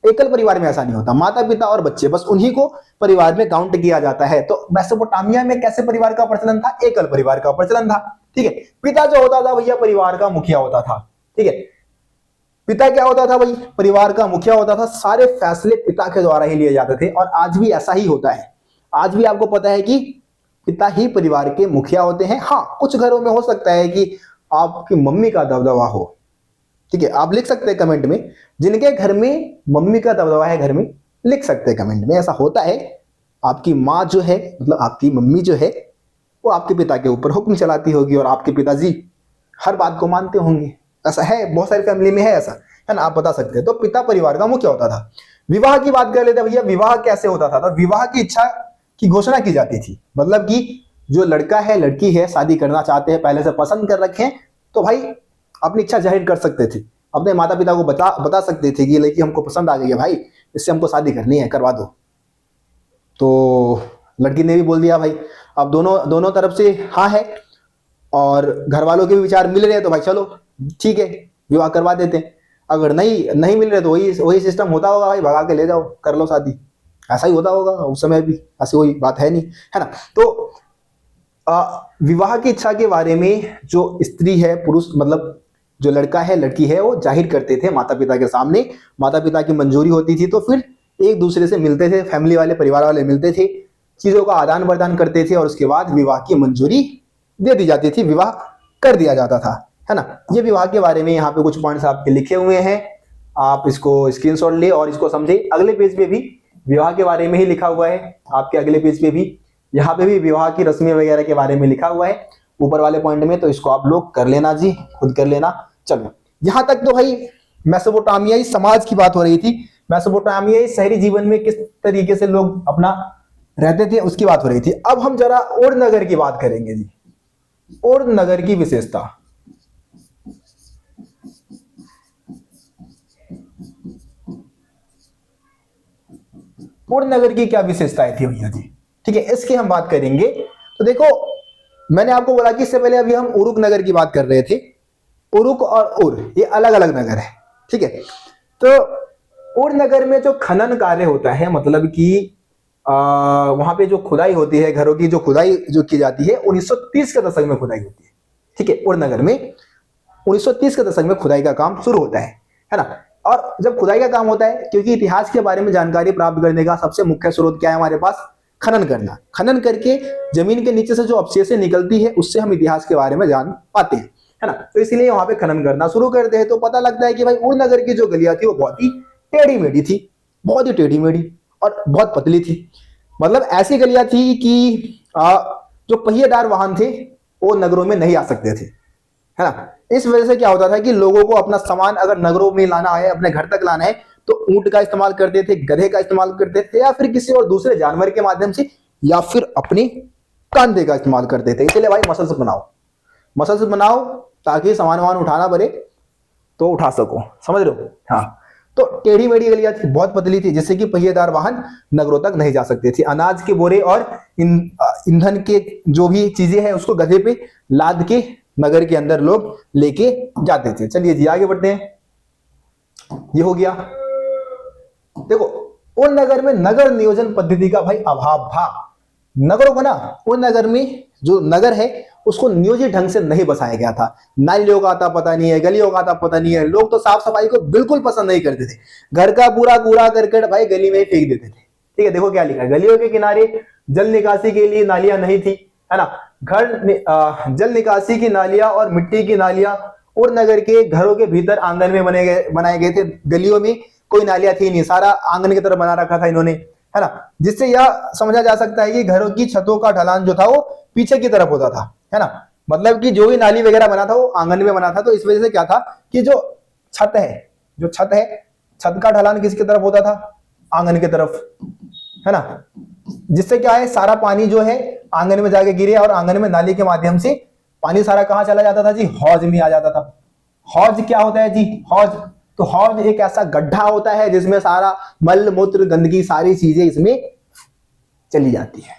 एकल परिवार में ऐसा नहीं होता, माता पिता और बच्चे बस उन्हीं को परिवार में काउंट किया जाता है। तो मेसोपोटामिया में कैसे परिवार का प्रचलन था? एकल परिवार का प्रचलन था। ठीक है, पिता जो होता था भैया परिवार का मुखिया होता था। ठीक है, पिता क्या होता था भाई? परिवार का मुखिया होता था। सारे फैसले पिता के द्वारा ही लिए जाते थे और आज भी ऐसा ही होता है। आज भी आपको पता है कि पिता ही परिवार के मुखिया होते हैं। हाँ, कुछ घरों में हो सकता है कि आपकी मम्मी का दबदबा हो। ठीक है, आप लिख सकते हैं कमेंट में, जिनके घर में मम्मी का दबदबा है घर में, लिख सकते हैं कमेंट में। ऐसा होता है, आपकी माँ जो है, मतलब आपकी मम्मी जो है, वो आपके पिता के ऊपर हुक्म चलाती होगी और आपके पिताजी हर बात को मानते होंगे। ऐसा है, बहुत सारी फैमिली में है ऐसा, है ना, आप बता सकते हैं। तो पिता परिवार का मुखिया होता था। विवाह की बात कर लेते हैं भैया। विवाह कैसे होता था? तो विवाह की इच्छा की घोषणा की जाती थी। मतलब कि जो लड़का है लड़की है शादी करना चाहते हैं, पहले से पसंद कर रखे हैं, तो भाई अपनी इच्छा जाहिर कर सकते थे, अपने माता पिता को बता सकते थे कि लड़की हमको पसंद आ गई है भाई, इससे हमको शादी करनी है, करवा दो। तो लड़की ने भी बोल दिया भाई। अब दोनों तरफ से हाँ है और घर वालों के भी विचार मिल रहे हैं, तो भाई चलो ठीक है विवाह करवा देते हैं। अगर नहीं मिल रहे तो वही सिस्टम होता होगा भाई, भगा के ले जाओ, कर लो शादी। ऐसा ही होता होगा उस समय भी, ऐसी कोई बात है नहीं, है ना। तो विवाह की इच्छा के बारे में जो स्त्री है, पुरुष मतलब जो लड़का है लड़की है, वो जाहिर करते थे माता पिता के सामने। माता पिता की मंजूरी होती थी तो फिर एक दूसरे से मिलते थे, फैमिली वाले परिवार वाले मिलते थे, चीजों का आदान प्रदान करते थे और उसके बाद विवाह की मंजूरी दे दी जाती थी, विवाह कर दिया जाता था, है ना। ये विवाह के बारे में यहाँ पे कुछ पॉइंट्स आपके लिखे हुए हैं, आप इसको स्क्रीनशॉट ले और इसको समझे। अगले पेज पे भी विवाह के बारे में ही लिखा हुआ है, आपके अगले पेज पे भी, यहाँ पे भी विवाह की रस्में वगैरह के बारे में लिखा हुआ है ऊपर वाले पॉइंट में। तो इसको आप लोग कर लेना जी, खुद कर लेना। चलो यहां तक तो भाई मेसोपोटामियाई समाज की बात हो रही थी। मेसोपोटामियाई शहरी जीवन में किस तरीके से लोग अपना रहते थे उसकी बात हो रही थी। अब हम जरा उर नगर की बात करेंगे जी। उर नगर की विशेषता। उर नगर की क्या विशेषताएं थी भैया जी? ठीक है, इसकी हम बात करेंगे। तो देखो मैंने आपको बोला कि इससे पहले अभी हम उरुक नगर की बात कर रहे थे। उरुक और उर ये अलग अलग नगर है। ठीक है, तो उर नगर में जो खनन कार्य होता है, मतलब कि वहां पे जो खुदाई होती है, घरों की जो खुदाई जो की जाती है 1930 के दशक में खुदाई होती है। ठीक है, उर नगर में 1930 के दशक में खुदाई का काम शुरू होता है ना। और जब खुदाई का काम होता है, क्योंकि इतिहास के बारे में जानकारी प्राप्त करने का सबसे मुख्य स्रोत क्या है हमारे पास? खनन करना। खनन करके जमीन के नीचे से जो अवशेषें निकलती है उससे हम इतिहास के बारे में जान पाते हैं, है ना। तो इसलिए वहां पे खनन करना शुरू करते हैं। तो पता लगता है कि भाई उर नगर की जो गलियां थी वो बहुत ही टेढ़ी मेढ़ी थी, बहुत ही टेढ़ी मेढ़ी और बहुत पतली थी। मतलब ऐसी गलियां थी कि जो पहिएदार वाहन थे वो नगरों में नहीं आ सकते थे, है ना। इस वजह से क्या होता था कि लोगों को अपना सामान अगर नगरों में लाना है, अपने घर तक लाना है, तो ऊंट का इस्तेमाल करते थे, गधे का इस्तेमाल करते थे, या फिर किसी और दूसरे जानवर के माध्यम से, या फिर अपने कंधे का इस्तेमाल करते थे। इसलिए भाई मसल्स बनाओ ताकि सामान वामान उठाना पड़े तो उठा सको, समझ रहे हो। हाँ, तो टेढ़ी मेढ़ी गलियां थी, बहुत पतली थी, जिससे कि पहिएदार वाहन नगरों तक नहीं जा सकते थे। अनाज के बोरे और ईंधन के जो भी चीजें हैं उसको गधे पे लाद के नगर के अंदर लोग लेके जाते थे। चलिए जी आगे बढ़ते हैं। ये हो गया। देखो उन नगर में नगर नियोजन पद्धति का भाई अभाव था। नगरों को ना, उन नगर में जो नगर है उसको नियोजित ढंग से नहीं बसाया गया था। नालियों का आता पता नहीं है, गलियों का आता पता नहीं है, लोग तो साफ सफाई को बिल्कुल पसंद नहीं करते थे। घर का पूरा कूड़ा करकट भाई गली में ही फेंक देते थे। ठीक है, देखो क्या लिखा है, गलियों के किनारे जल निकासी के लिए नालियां नहीं थी, है ना। जल निकासी की नालियां और मिट्टी की नालियां और नगर के घरों के भीतर आंगन में बनाए गए थे। गलियों में कोई नालियां थी नहीं, सारा आंगन की तरफ बना रखा था इन्होंने, है ना। जिससे यह समझा जा सकता है कि घरों की छतों का ढलान जो था वो पीछे की तरफ होता था, है ना। मतलब कि जो भी नाली वगैरह बना था वो आंगन में बना था। तो इस वजह से क्या था कि जो छत है, छत का ढलान किसकी तरफ होता था, आंगन की तरफ, है ना। जिससे क्या है, सारा पानी जो है आंगन में जाके गिरे और आंगन में नाली के माध्यम से पानी सारा कहां चला जाता था जी, हौज में आ जाता था। हौज क्या होता है जी, हौज, तो हौज एक ऐसा गड्ढा होता है जिसमें सारा मल मूत्र गंदगी सारी चीजें इसमें चली जाती है।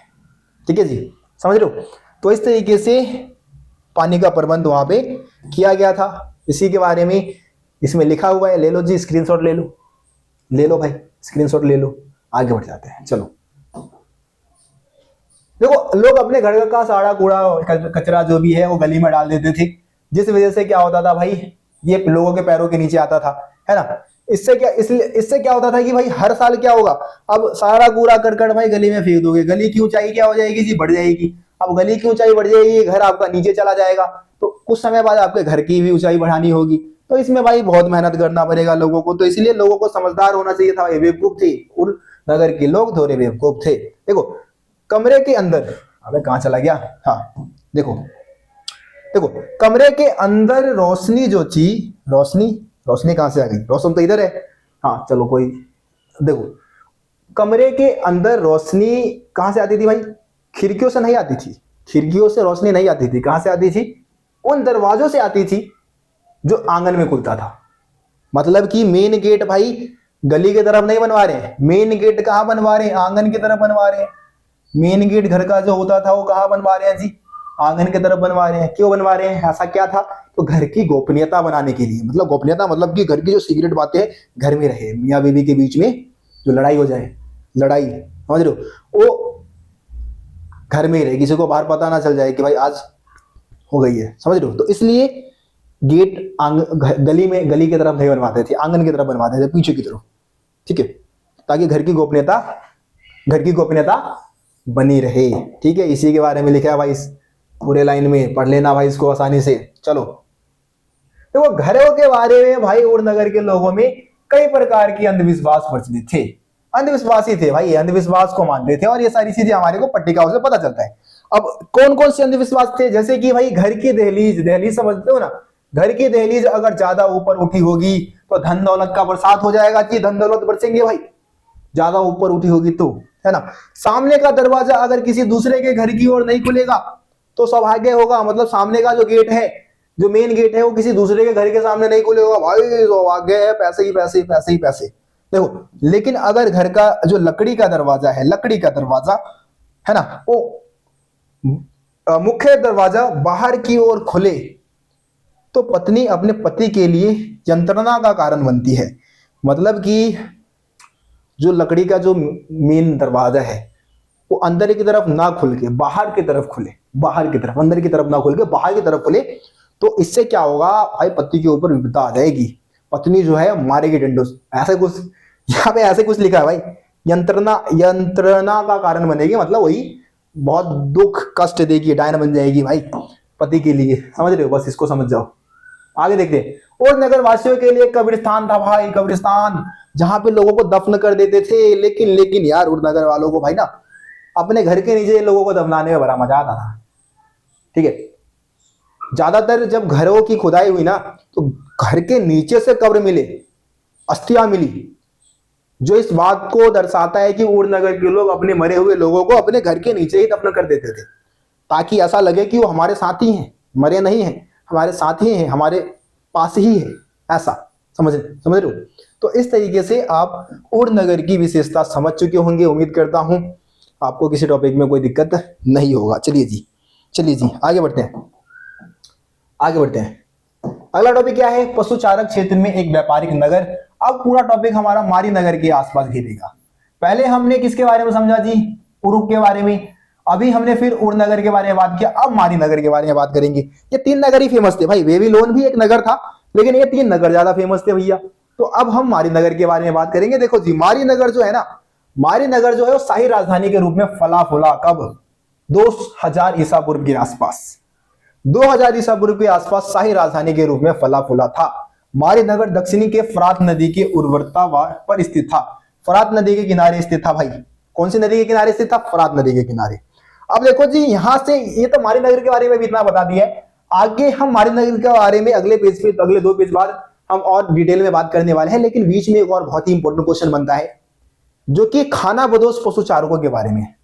ठीक है जी, समझ रहे हो। तो इस तरीके से पानी का प्रबंध वहां पे किया गया था। इसी के बारे में इसमें लिखा हुआ है, ले लो जी स्क्रीनशॉट ले लो भाई, स्क्रीनशॉट ले लो। आगे बढ़ जाते हैं, चलो। देखो, लोग अपने घर का सारा कूड़ा कचरा जो भी है वो गली में डाल देते थे, जिस वजह से क्या होता था भाई, ये लोगों के पैरों के नीचे आता था, है ना। इससे क्या होता था कि भाई हर साल क्या होगा, अब सारा कूड़ा करकट भाई गली में फेंक दोगे, गली की ऊंचाई क्या हो जाएगी जी, बढ़ जाएगी। अब गली की ऊंचाई बढ़ जाएगी, घर आपका नीचे चला जाएगा, तो कुछ समय बाद आपके घर की भी ऊंचाई बढ़ानी होगी। तो इसमें भाई बहुत मेहनत करना पड़ेगा लोगों को। तो इसलिए लोगों को समझदार होना चाहिए था, बेवकूफ थे, और नगर के लोग थोड़े बेवकूफ थे। देखो, कमरे के अंदर, अबे कहां चला गया, हाँ देखो, कमरे के अंदर रोशनी जो थी, रोशनी कहां से आ गई, रोशनी तो इधर है, हाँ चलो कोई, देखो कमरे के अंदर रोशनी कहां से आती थी भाई, खिड़कियों से नहीं आती थी, खिड़कियों से रोशनी नहीं आती थी। कहां से आती थी, उन दरवाजों से आती थी जो आंगन में खुलता था। मतलब कि मेन गेट भाई गली की तरफ नहीं बनवा रहे हैं, मेन गेट कहां बनवा रहे हैं, आंगन की तरफ बनवा रहे हैं। मेन गेट घर का जो होता था वो कहां बनवा रहे हैं जी, आंगन की तरफ बनवा रहे हैं। क्यों बनवा रहे हैं, ऐसा क्या था, तो घर की गोपनीयता बनाने के लिए। मतलब गोपनीयता मतलब कि घर की जो सीक्रेट बातें घर में रहे, मियाँ बीवी के बीच में जो लड़ाई हो जाए, लड़ाई समझ रहे हो, वो घर में ही रहे, किसी को बाहर पता ना चल जाए कि भाई आज हो गई है, समझ रहे हो। तो इसलिए गेट गली की तरफ नहीं बनवाते थे, आंगन की तरफ बनवाते थे, पीछे की तरफ। ठीक है, ताकि घर की गोपनीयता बनी रहे। ठीक है, इसी के बारे में लिखा है भाई, पूरे लाइन में पढ़ लेना भाई इसको आसानी से। चलो, तो घरों के बारे में भाई और नगर के लोगों में कई प्रकार की अंधविश्वास प्रचलित थे, अंधविश्वासी थे भाई, अंधविश्वास को मानते थे, और ये सारी चीजें हमारे को पट्टिकाओं से पता चलता है। अब कौन कौन से अंधविश्वास थे, जैसे कि भाई घर की दहलीज समझते हो ना, घर की दहलीज अगर ज्यादा ऊपर उठी होगी तो धन दौलत का बरसात हो जाएगा कि धन दौलत बरसेंगे भाई, ज्यादा ऊपर उठी होगी तो, है ना। सामने का दरवाजा अगर किसी दूसरे के घर की ओर नहीं खुलेगा तो सौभाग्य होगा। मतलब सामने का जो गेट है, जो मेन गेट है, वो किसी दूसरे के घर के सामने नहीं खुलेगा भाई, सौभाग्य है, पैसे ही पैसे, पैसे ही पैसे। देखो, लेकिन अगर घर का जो लकड़ी का दरवाजा है, है ना, वो मुख्य दरवाजा बाहर की ओर खुले तो पत्नी अपने पति के लिए यंत्रणा का कारण बनती है। मतलब कि जो लकड़ी का जो मेन दरवाजा है वो अंदर की तरफ ना खुल के बाहर की तरफ खुले, बाहर की तरफ, अंदर की तरफ ना खुल के बाहर की तरफ खुले, तो इससे क्या होगा भाई, पति के ऊपर विपदा आ जाएगी, पत्नी जो है मारेगी डंडों से, ऐसे कुछ यहाँ पे ऐसे कुछ लिखा है भाई, यंत्रणा का कारण बनेगी। मतलब वही बहुत दुख कष्ट देगी, डायन बन जाएगी भाई पति के लिए, समझ रहे हो, बस इसको समझ जाओ। आगे देखते हैं। और नगर वासियों के लिए कब्रिस्तान था भाई, कब्रिस्तान, जहां पे लोगों को दफन कर देते थे। लेकिन यार उर नगर वालों को भाई ना अपने घर के नीचे लोगों को दफनाने में बड़ा मजा आता था। ठीक है, ज्यादातर जब घरों की खुदाई हुई ना तो घर के नीचे से कब्र मिले, अस्थियां मिली, जो इस बात को दर्शाता है कि उर नगर के लोग अपने मरे हुए लोगों को अपने घर के नीचे ही दफन कर देते थे, ताकि ऐसा लगे कि वो हमारे साथ ही हैं, मरे नहीं हैं, हमारे साथ ही हैं, हमारे पास ही है, ऐसा समझ रहे हो। तो इस तरीके से आप उर नगर की विशेषता समझ चुके होंगे। उम्मीद करता हूं आपको किसी टॉपिक में कोई दिक्कत नहीं होगा। चलिए जी आगे बढ़ते हैं। अगला टॉपिक क्या है, पशुचारक क्षेत्र में एक व्यापारिक नगर। अब पूरा टॉपिक हमारा मारी नगर के आसपास घेरेगा। पहले हमने किसके बारे में समझा जी, उरुक के बारे में। अभी हमने फिर उड़नगर के बारे में बात किया, अब मारी नगर के बारे में बात करेंगे। ये 3 नगर ही फेमस थे भाई, बेबीलोन भी एक नगर था, लेकिन ये 3 नगर ज्यादा फेमस थे भैया। तो अब हम मारी नगर के बारे में बात करेंगे। देखो जी, मारी नगर जो है ना, मारी नगर जो है वो शाही राजधानी के रूप में फला फूला कब? 2000 ईसा पूर्व के आसपास। 2000 ईसा पूर्व के आसपास शाही राजधानी के रूप में फला फूला था। मारी नगर दक्षिणी के फरात नदी के उर्वरता पर स्थित था। फरात नदी के किनारे स्थित था भाई। कौन सी नदी के किनारे स्थित था? फरात नदी के किनारे। अब देखो जी, यहां से ये तो मारी नगर के बारे में भी इतना बता दिया है। आगे हम मारी नगर के बारे में अगले पेज पे, अगले 2 पेज बाद हम और डिटेल में बात करने वाले हैं। लेकिन बीच में एक और बहुत ही इंपॉर्टेंट क्वेश्चन बनता है, जो कि खानाबदोश पशुचारकों के बारे में है।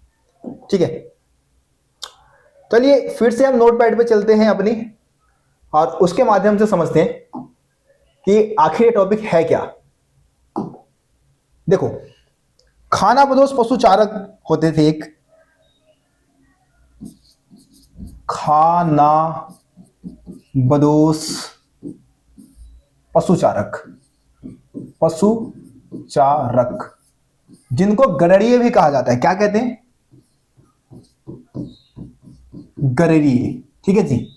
ठीक है, चलिए फिर से हम नोटपैड पे चलते हैं अपनी, और उसके माध्यम से समझते हैं कि आखिर ये टॉपिक है क्या। देखो, खानाबदोश पशुचारक होते थे एक, खानाबदोश पशुचारक, पशुचारक जिनको गड़रिये भी कहा जाता है। क्या कहते हैं? गड़रिये। ठीक है जी,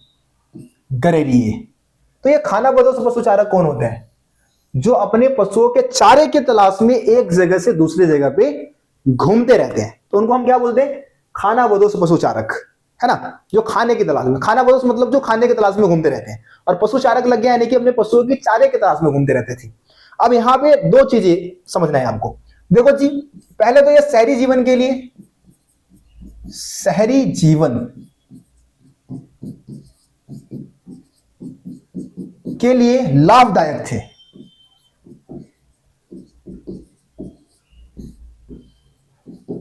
गड़रिये। तो ये खानाबदोश पशुचारक कौन होते हैं? जो अपने पशुओं के चारे की तलाश में एक जगह से दूसरी जगह पे घूमते रहते हैं, तो उनको हम क्या बोलते हैं? खानाबदोश पशुचारक, है ना। जो खाने की तलाश में, खानाबदोश मतलब जो खाने की तलाश में घूमते रहते हैं, और पशुचारक लग गया यानी कि अपने पशुओं की चारे की तलाश में घूमते रहते थे। अब यहां पे 2 चीजें समझना है आपको। देखो जी, पहले तो ये शहरी जीवन के लिए, शहरी जीवन के लिए लाभदायक थे।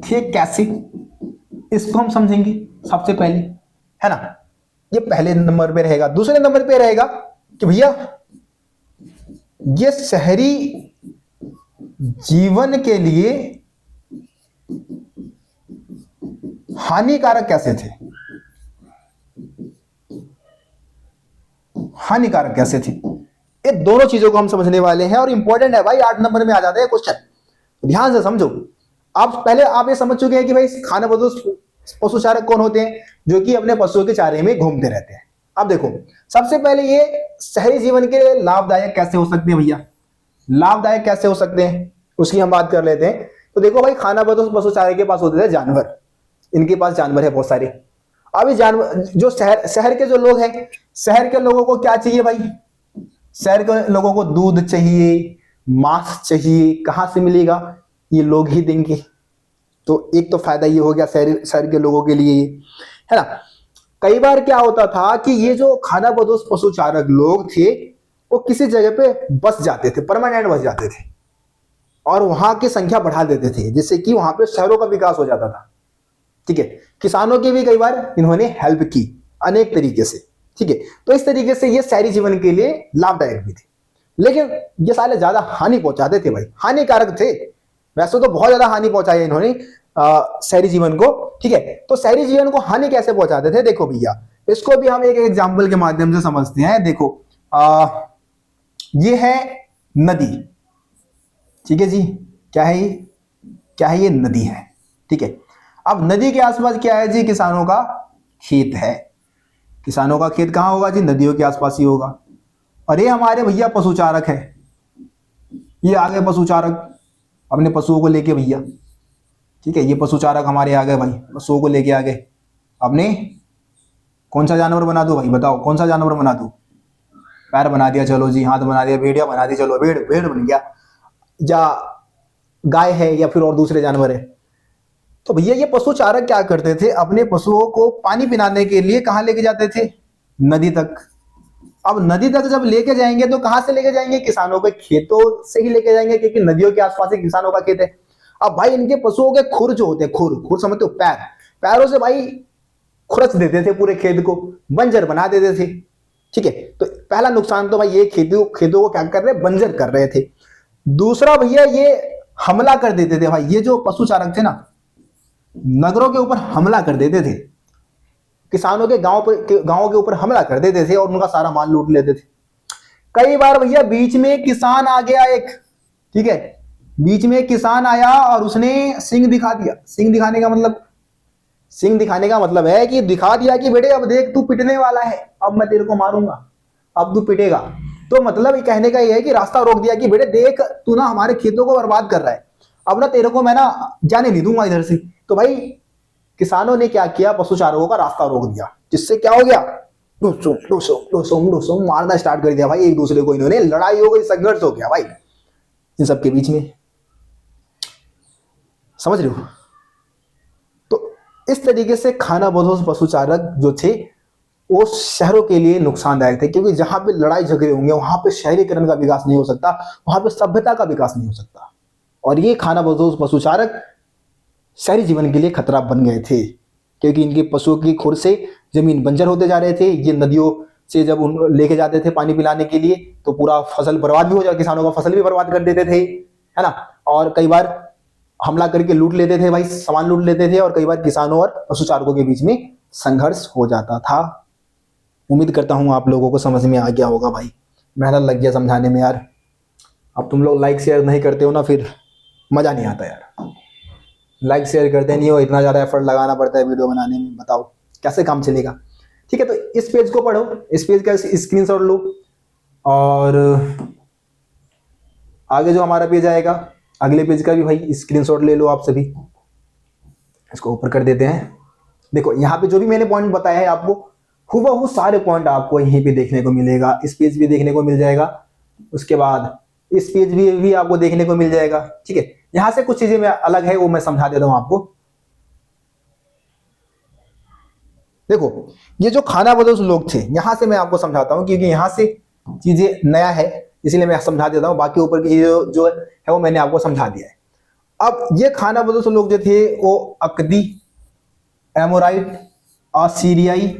कैसे? इसको हम समझेंगे सबसे पहले, है ना। ये पहले नंबर पे रहेगा। दूसरे नंबर पे रहेगा कि भैया ये शहरी जीवन के लिए हानिकारक कैसे थे? हानिकारक कैसे थे? ये दोनों चीजों को हम समझने वाले हैं, और इंपॉर्टेंट है भाई, 8 नंबर में आ जाता है क्वेश्चन। ध्यान से समझो। आप पहले आप ये समझ चुके हैं कि भाई खानाबदोश पशुचारक कौन होते हैं? जो कि अपने पशुओं के चारे में घूमते रहते हैं। अब देखो, सबसे पहले ये शहरी जीवन के लिए लाभदायक कैसे हो सकते हैं भैया? लाभदायक कैसे हो सकते हैं उसकी हम बात कर लेते हैं। तो देखो भाई, खानाबदोश पशुचारक के पास होते थे जानवर। इनके पास जानवर है बहुत सारे। अब ये जानवर, जो शहर के जो लोग हैं, शहर के लोगों को क्या चाहिए भाई? शहर के लोगों को दूध चाहिए, मांस चाहिए। कहां से मिलेगा? ये लोग ही देंगे। तो एक तो फायदा ये हो गया शहर के लोगों के लिए, है ना। कई बार क्या होता था कि ये जो खानाबदोश पशुचारक लोग थे, वो किसी जगह पे बस जाते थे, परमानेंट बस जाते थे, और वहां की संख्या बढ़ा देते थे, जिससे कि वहां पे शहरों का विकास हो जाता था। ठीक है, किसानों की भी कई बार इन्होंने हेल्प की अनेक तरीके से। ठीक है, तो इस तरीके से ये शहरी जीवन के लिए लाभदायक भी थे। लेकिन ये साले ज्यादा हानि पहुंचाते थे भाई, हानिकारक थे। वैसे तो बहुत ज्यादा हानि पहुंचाई है इन्होंने शहरी जीवन को। ठीक है, तो शहरी जीवन को हानि कैसे पहुंचाते थे? देखो भैया, इसको भी हम एक एग्जाम्पल के माध्यम से समझते हैं। देखो, ये है नदी। ठीक है जी, क्या है ये? क्या है ये? नदी है। ठीक है, अब नदी के आसपास क्या है जी? किसानों का खेत है। किसानों का खेत कहां होगा जी? नदियों के आसपास ही होगा। और ये हमारे भैया पशुचारक है। ये आ गए पशुचारक अपने पशुओं को लेके भैया। ठीक है, ये पशुचारक हमारे आ गए भाई, पशुओं को लेके आ गए। अपने कौन सा जानवर बना दो भाई? बताओ कौन सा जानवर बना दो? पैर बना दिया, चलो जी। हाथ बना दिया, भेड़िया बना दी, चलो भेड़ बन गया। या गाय है, या फिर और दूसरे जानवर है। तो भैया ये पशुचारक क्या करते थे? अपने पशुओं को पानी पिलाने के लिए कहां लेके जाते थे? नदी तक। अब नदी तक जब लेके जाएंगे तो कहां से लेके जाएंगे? किसानों के खेतों से ही लेके जाएंगे, क्योंकि नदियों के आसपास ही किसानों का खेत है। अब भाई इनके पशुओं के खुर जो होते हैं, खुर समझते हो? पैरों से भाई खुरच देते थे पूरे खेत को, बंजर बना देते थे। ठीक है, तो पहला नुकसान तो भाई ये खेतों को क्या कर रहे? बंजर कर रहे थे। दूसरा भैया ये हमला कर देते थे भाई। ये जो पशुचारक थे ना, नगरों के ऊपर हमला कर देते थे, किसानों के गांवों के ऊपर हमला कर देते थे और उनका सारा माल लूट लेते थे। कई बार भैया बीच में किसान आ गया एक। ठीक है, बीच में किसान आया और उसने सिंह दिखा दिया। सिंह दिखाने का मतलब सिंह दिखाने का मतलब है कि दिखा दिया कि बेटे अब देख तू पिटने वाला है, अब मैं तेरे को मारूंगा, अब तू पिटेगा। तो मतलब ये कहने का ये है कि रास्ता रोक दिया कि बेटे देख तू ना हमारे खेतों को बर्बाद कर रहा है, अब ना तेरे को मैं ना जाने नहीं दूंगा इधर से। तो भाई किसानों ने क्या किया, पशु चारकों का रास्ता रोक दिया, जिससे क्या हो गया, डुसुम डुसुम डुसुम डुसुम मारना स्टार्ट कर दिया भाई एक दूसरे को, इन्होंने लड़ाई हो गई, संघर्ष हो गया भाई इन सबके बीच में, समझ रहे हो। तो इस तरीके से खानाबदोश पशुचारक जो थे वो शहरों के लिए नुकसानदायक थे, क्योंकि जहां पे लड़ाई झगड़े होंगे वहां पे शहरीकरण का विकास नहीं हो सकता, वहां पे सभ्यता का विकास नहीं हो सकता। और ये खानाबदोश पशुचारक शहरी जीवन के लिए खतरा बन गए थे, क्योंकि इनके पशुओं की खुर से जमीन बंजर होते जा रहे थे। ये नदियों से जब उन लेके जाते थे पानी पिलाने के लिए तो पूरा फसल बर्बाद भी हो जाता, किसानों का फसल भी बर्बाद कर देते थे, है ना। और कई बार हमला करके लूट लेते थे भाई, सामान लूट लेते थे, और कई बार किसानों और पशुचारकों के बीच में संघर्ष हो जाता था। उम्मीद करता हूं आप लोगों को समझ में आ गया होगा भाई, मेहनत लग गया समझाने में यार। अब तुम लोग लाइक शेयर नहीं करते हो ना, फिर मजा नहीं आता यार। लाइक शेयर करते नहीं हो, इतना ज़्यादा एफर्ट लगाना पड़ता है वीडियो बनाने में, बताओ कैसे काम चलेगा। ठीक है, तो इस पेज को पढ़ो, इस पेज का स्क्रीनशॉट लो, और आगे जो हमारा पेज आएगा अगले पेज का भी भाई स्क्रीनशॉट ले लो आप सभी। इसको ऊपर कर देते हैं। देखो यहाँ पे जो भी मैंने पॉइंट बताया है आपको हुबहू सारे पॉइंट आपको यहीं पे देखने को मिलेगा, इस पेज भी देखने को मिल जाएगा, उसके बाद इस पेज भी आपको देखने को मिल जाएगा। ठीक है, यहां से कुछ चीजें मैं अलग है वो मैं समझा देता हूं आपको। देखो ये जो खानाबदोश लोग थे, यहां से मैं आपको समझाता हूं, क्योंकि यहां से चीजें नया है इसलिए मैं समझा देता हूं, बाकी ऊपर की जो है वो मैंने आपको समझा दिया है। अब ये खानाबदोश लोग जो थे वो अकदी, एमोराइट, असीरियाई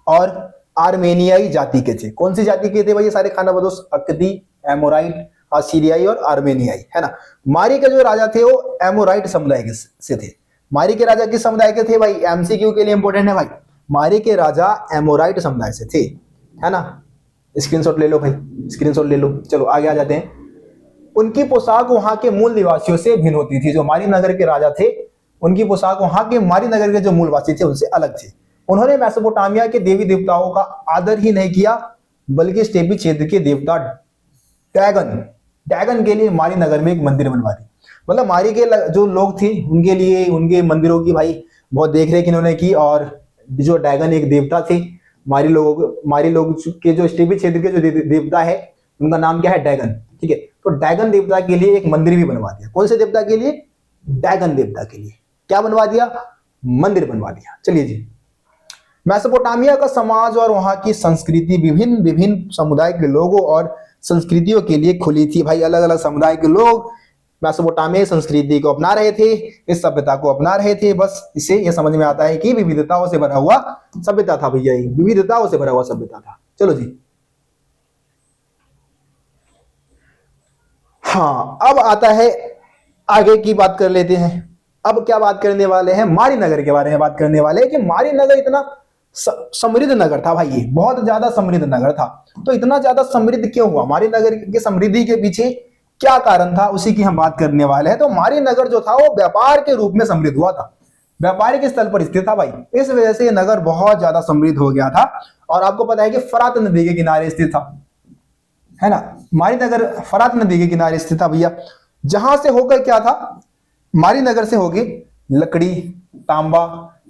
और आर्मेनियाई जाति के थे। कौन सी जाति के थे भाई ये सारे खानाबदोश? अकदी, एमोराइट, असीरियाई और आर्मेनियाई, है ना। मारी के जो राजा थे वो एमोराइट समुदाय के से थे। मारी के राजा किस समुदाय के थे भाई? एमसीक्यू के लिए इंपॉर्टेंट है भाई। मारी के राजा एमोराइट समुदाय से थे, है ना। स्क्रीनशॉट ले लो भाई, स्क्रीनशॉट ले लो। चलो आगे आ जाते हैं। उनकी पोशाक वहां के मूल निवासियों से भिन्न होती थी। जो मारी नगर के राजा थे उनकी पोशाक वहां के मारी नगर के जो मूलवासी थे उनसे अलग थे। उन्होंने मेसोपोटामिया के देवी देवताओं का आदर ही नहीं किया, बल्कि स्टेपी क्षेत्र के देवता डैगन के लिए मारी नगर में एक मंदिर बनवा दी। मतलब मारी के जो लोग थे उनके लिए उनके मंदिरों की भाई बहुत देख रेख इन्होंने की, और जो डैगन एक देवता थे मारी लोग के जो स्टेपी क्षेत्र के जो देवता है उनका नाम क्या है? डैगन। ठीक है, तो डैगन देवता के लिए एक मंदिर भी बनवा दिया। कौन से देवता के लिए? डैगन देवता के लिए। क्या बनवा दिया? मंदिर बनवा दिया। चलिए जी, मेसोपोटामिया का समाज और वहां की संस्कृति विभिन्न विभिन्न समुदाय के लोगों और संस्कृतियों के लिए खुली थी। भाई अलग अलग समुदाय के लोग मेसोपोटामिया संस्कृति को अपना रहे थे, इस सभ्यता को अपना रहे थे। बस इससे यह समझ में आता है कि विविधताओं से भरा हुआ सभ्यता था भैया, विविधताओं से भरा हुआ सभ्यता था। चलो जी, हाँ अब आता है आगे की बात कर लेते हैं। अब क्या बात करने वाले हैं? मारी नगर के बारे में बात करने वाले हैं कि मारी नगर इतना समृद्ध नगर था भाई, ये बहुत ज्यादा समृद्ध नगर था। तो इतना ज्यादा समृद्ध क्यों हुआ? मारी नगर की समृद्धि के पीछे क्या कारण था, उसी की हम बात करने वाले हैं। तो मारी नगर जो था वो व्यापार के रूप में समृद्ध हुआ था, व्यापारिक स्थल पर स्थित था भाई। इस वजह से ये नगर बहुत ज्यादा समृद्ध हो गया था। और आपको पता है कि फरात नदी के किनारे स्थित था, है ना। मारी नगर फरात नदी के किनारे स्थित था भैया। जहां से होकर क्या था? मारी नगर से होगी लकड़ी, तांबा,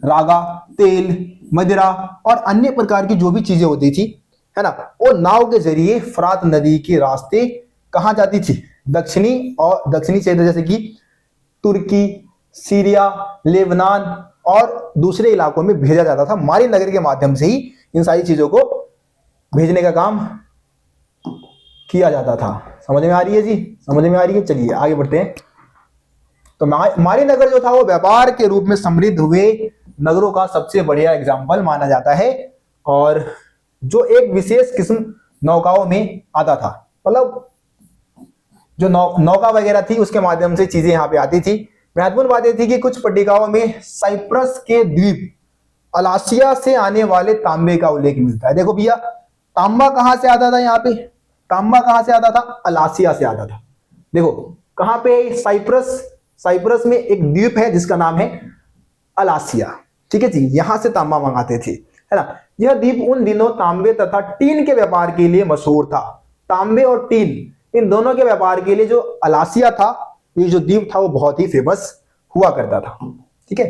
रागा, तेल, मदिरा और अन्य प्रकार की जो भी चीजें होती थी, है ना, वो नाव के जरिए फरात नदी के रास्ते कहां जाती थी? दक्षिणी क्षेत्र जैसे कि तुर्की, सीरिया, लेबनान और दूसरे इलाकों में भेजा जाता था। मारी नगर के माध्यम से ही इन सारी चीजों को भेजने का काम किया जाता था। समझ में आ रही है जी? समझ में आ रही है। चलिए आगे बढ़ते हैं। तो मारी नगर जो था वो व्यापार के रूप में समृद्ध हुए नगरों का सबसे बढ़िया एग्जाम्पल माना जाता है, और जो एक विशेष किस्म नौकाओं में आता था। मतलब जो नौका वगैरह थी उसके माध्यम से चीजें यहाँ पे आती थी। महत्वपूर्ण बात यह थी कि कुछ पट्टिकाओं में साइप्रस के द्वीप अलासिया से आने वाले तांबे का उल्लेख मिलता है। देखो भैया, तांबा कहां से आता था? यहाँ पे तांबा कहां से आता था? अलासिया से आता था। देखो कहां पे? साइप्रस में एक द्वीप है जिसका नाम है अलासिया। ठीक है जी, यहां से तांबा मंगाते थे, है ना। यह द्वीप उन दिनों तांबे तथा टीन के व्यापार के लिए मशहूर था। तांबे और टीन इन दोनों के व्यापार के लिए जो अलासिया था, ये जो द्वीप था वो बहुत ही फेमस हुआ करता था। ठीक है,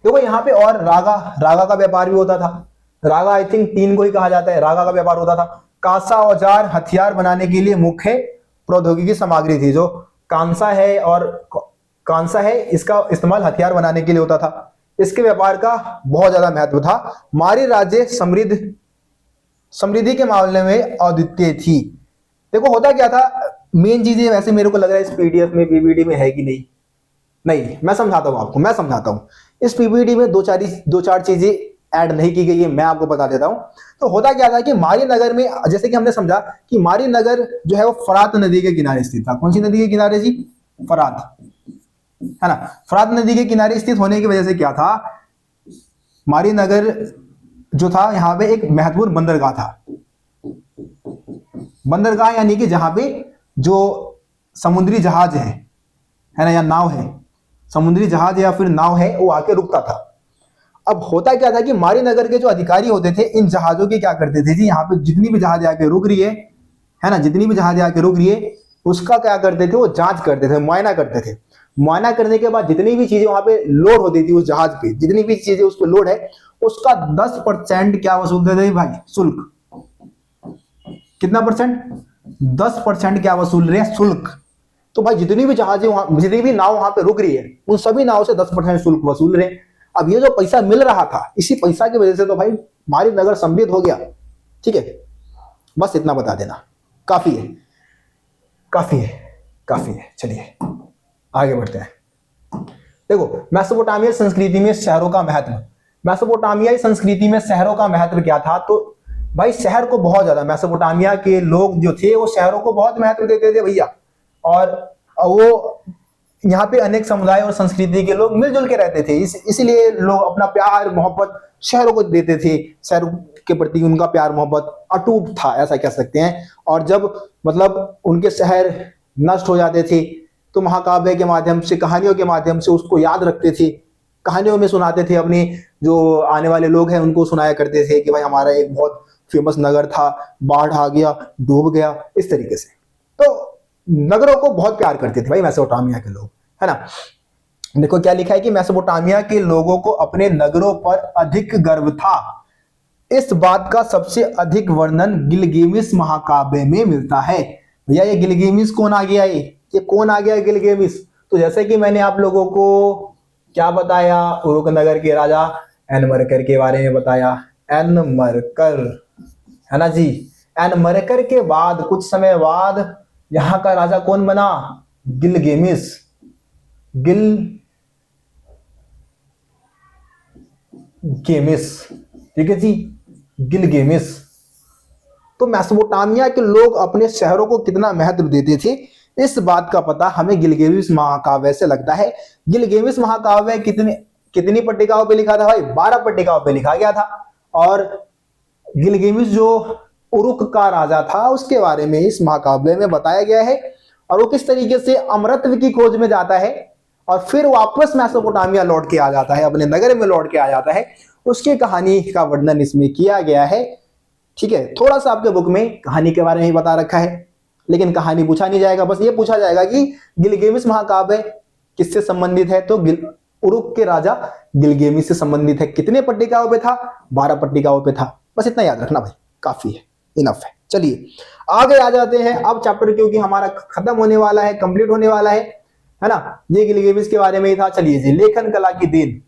देखो यहाँ पे और रागा रागा का व्यापार भी होता था। रागा आई थिंक टीन को ही कहा जाता है, रागा का व्यापार होता था। कांसा औजार हथियार बनाने के लिए मुख्य प्रौद्योगिकी सामग्री थी। जो कांसा है और कांसा है, इसका इस्तेमाल हथियार बनाने के लिए होता था। इसके व्यापार का बहुत ज्यादा महत्व था। मारी राज्य समृद्धि के मामले में अद्वितीय थी। देखो होता क्या था, मेन चीजें वैसे मेरे को लग रहा है इस पीडीएफ में पीपीटी में है कि नहीं, नहीं मैं समझाता हूं आपको, मैं समझाता हूं। इस पीपीटी में दो चार चीजें ऐड नहीं की गई है, मैं आपको बता देता हूं। तो होता क्या था कि मारी नगर में, जैसे कि हमने समझा कि मारी नगर जो है वो फरात नदी के किनारे स्थित था। कौन सी नदी के किनारे जी? फरात, है ना। फरात नदी के किनारे स्थित होने की वजह से क्या था, मारी नगर जो था यहाँ पे एक महत्वपूर्ण बंदरगाह था। बंदरगाह यानी कि जहां पे जो समुद्री जहाज है ना, या नाव है, समुद्री जहाज या फिर नाव है, वो आके रुकता था। अब होता क्या था कि मारी नगर के जो अधिकारी होते थे, इन जहाजों की क्या करते थे जी, यहाँ पे जितनी भी जहाज आके रुक रही है ना, जितनी भी जहाज आके रुक रही है, उसका क्या करते थे, वो जांच करते थे, मुआयना करते थे। मुआयना करने के बाद जितनी भी चीजें वहां पे लोड होती थी उस जहाज पे, जितनी भी चीजें उस पर लोड है, उसका 10% क्या वसूलते थे भाई, शुल्क। कितना परसेंट? 10% क्या वसूल रहे हैं, शुल्क। तो भाई जितनी भी जहाजें वहां, जितनी भी नाव वहां पे रुक रही है, उन सभी नाव से 10% शुल्क वसूल रहे हैं। अब ये जो पैसा मिल रहा था, इसी पैसा की वजह से तो भाई मारी नगर समृद्ध हो गया। ठीक है, बस इतना बता देना, काफी है, काफी है, काफी है। चलिए आगे बढ़ते हैं। देखो मेसोपोटामिया संस्कृति में शहरों का महत्व। मेसोपोटामियाई संस्कृति में शहरों का महत्व क्या था? तो भाई शहर को बहुत ज्यादा, मेसोपोटामिया के लोग जो थे वो शहरों को बहुत महत्व देते थे भैया। और वो यहाँ पे अनेक समुदाय और संस्कृति के लोग मिलजुल के रहते थे, इसीलिए लोग अपना प्यार मोहब्बत शहरों को देते थे। शहरों के प्रति उनका प्यार मोहब्बत अटूट था, ऐसा कह सकते हैं। और जब मतलब उनके शहर नष्ट हो जाते थे, तो महाकाव्य के माध्यम से, कहानियों के माध्यम से उसको याद रखते थे, कहानियों में सुनाते थे। अपने जो आने वाले लोग हैं उनको सुनाया करते थे कि भाई हमारा एक बहुत फेमस नगर था, बाढ़ आ गया, डूब गया, इस तरीके से। तो नगरों को बहुत प्यार करते थे भाई मेसोपोटामिया के लोग, है ना। देखो क्या लिखा है कि मेसोपोटामिया के लोगों को अपने नगरों पर अधिक गर्व था। इस बात का सबसे अधिक वर्णन गिलगिमिस महाकाव्य में मिलता है। भैया ये गिलगिमिस कौन आ गया, ये कौन आ गया गिलगिमिस? तो जैसे कि मैंने आप लोगों को क्या बताया, उरुक नगर के राजा एनमरकर के बारे में बताया। एनमरकर, है ना जी। एनमरकर के बाद कुछ समय बाद यहां का राजा कौन बना? गिलगिमिस। गिलगेमिस, ठीक है जी, गिलगेमिस। तो मेसोपोटामिया के लोग अपने शहरों को कितना महत्व देते थे, इस बात का पता हमें गिलगेमिस महाकाव्य से लगता है। गिलगेमिस महाकाव्य कितनी कितनी पट्टिकाओं पे लिखा था भाई? 12 पट्टिकाओं पे लिखा गया था। और गिलगेमिस जो उरुक का राजा था, उसके बारे में इस महाकाव्य में बताया गया है। और वो किस तरीके से अमरत्व की खोज में जाता है और फिर वापस मेसोपोटामिया लौट के आ जाता है, अपने नगर में लौट के आ जाता है, उसकी कहानी का वर्णन इसमें किया गया है। ठीक है, थोड़ा सा आपके बुक में कहानी के बारे में ही बता रखा है, लेकिन कहानी पूछा नहीं जाएगा। बस ये पूछा जाएगा कि गिलगेमिस महाकाव्य किससे संबंधित है? तो उरुक के राजा गिलगेमिस से संबंधित है। कितने पट्टिकाओं पे था? 12 पट्टिकाओं पे था। बस इतना याद रखना भाई, काफी है, इनफ है। चलिए आगे आ जाते हैं। अब चैप्टर क्योंकि हमारा खत्म होने वाला है, कंप्लीट होने वाला है ना। ये गिलगेमिस के बारे में ही था। चलिए जी, लेखन कला की देन,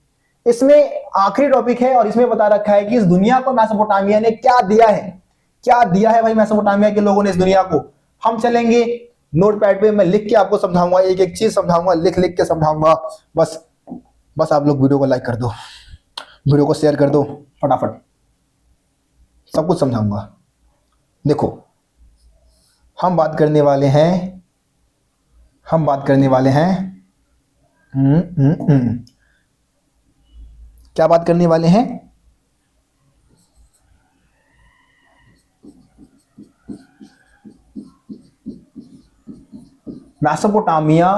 इसमें आखिरी टॉपिक है और इसमें बता रखा है कि इस दुनिया को मेसोपोटामिया ने क्या दिया है। क्या दिया है भाई मेसोपोटामिया के लोगों ने इस दुनिया को? हम चलेंगे नोटपैड पे, मैं लिख के आपको समझाऊंगा, एक एक चीज समझाऊंगा, लिख लिख के समझाऊंगा। बस आप लोग वीडियो को लाइक कर दो, वीडियो को शेयर कर दो, फटाफट सब कुछ समझाऊंगा। देखो हम बात करने वाले हैं, क्या बात करने वाले हैं? मेसोपोटामिया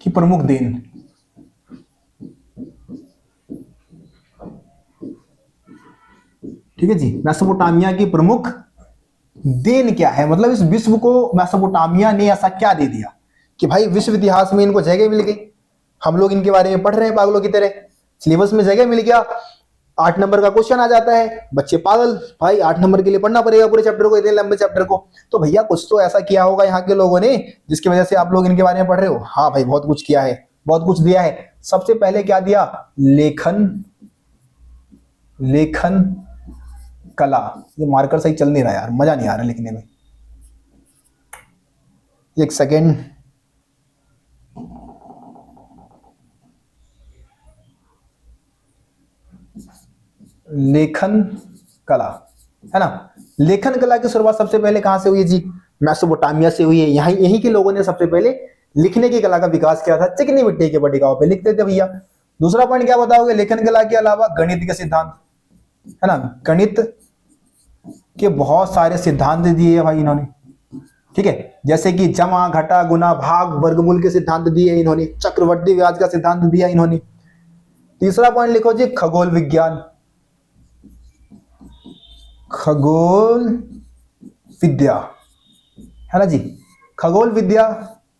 की प्रमुख देन। ठीक है जी, मेसोपोटामिया की प्रमुख देन क्या है, मतलब इस विश्व को मेसोपोटामिया ने ऐसा क्या दे दिया कि भाई विश्व इतिहास में इनको जगह मिल गई। हम लोग इनके बारे में पढ़ रहे हैं पागलों की तरह, सिलेबस में जगह मिल गया, 8 नंबर का क्वेश्चन आ जाता है, बच्चे पागल, भाई 8 नंबर के लिए पढ़ना पड़ेगा पूरे चैप्टर को, इतने लंबे चैप्टर को। तो भैया कुछ तो ऐसा किया होगा यहाँ के लोगों ने जिसकी वजह से आप लोग इनके बारे में पढ़ रहे हो। हाँ भाई, बहुत कुछ किया है, बहुत कुछ दिया है। सबसे पहले क्या दिया? लेखन कला। ये मार्कर सही चल नहीं रहा यार, मजा नहीं आ रहा लिखने में, एक सेकेंड। लेखन कला है ना। लेखन कला की शुरुआत सबसे पहले कहां से हुई है जी? मेसोपोटामिया से हुई है। यहीं के लोगों ने सबसे पहले लिखने की कला का विकास किया था, चिकनी मिट्टी के पट्टिकाओं पे लिखते थे भैया। दूसरा पॉइंट क्या बताओगे? लेखन कला के अलावा गणित के सिद्धांत, है ना, गणित के बहुत सारे सिद्धांत दिए भाई इन्होंने। ठीक है, जैसे कि जमा, घटा, गुना, भाग, वर्गमूल के सिद्धांत दिए इन्होंने, चक्रवृद्धि ब्याज का सिद्धांत दिया इन्होंने। तीसरा पॉइंट लिखो जी, खगोल विज्ञान, खगोल विद्या, है ना जी। खगोल विद्या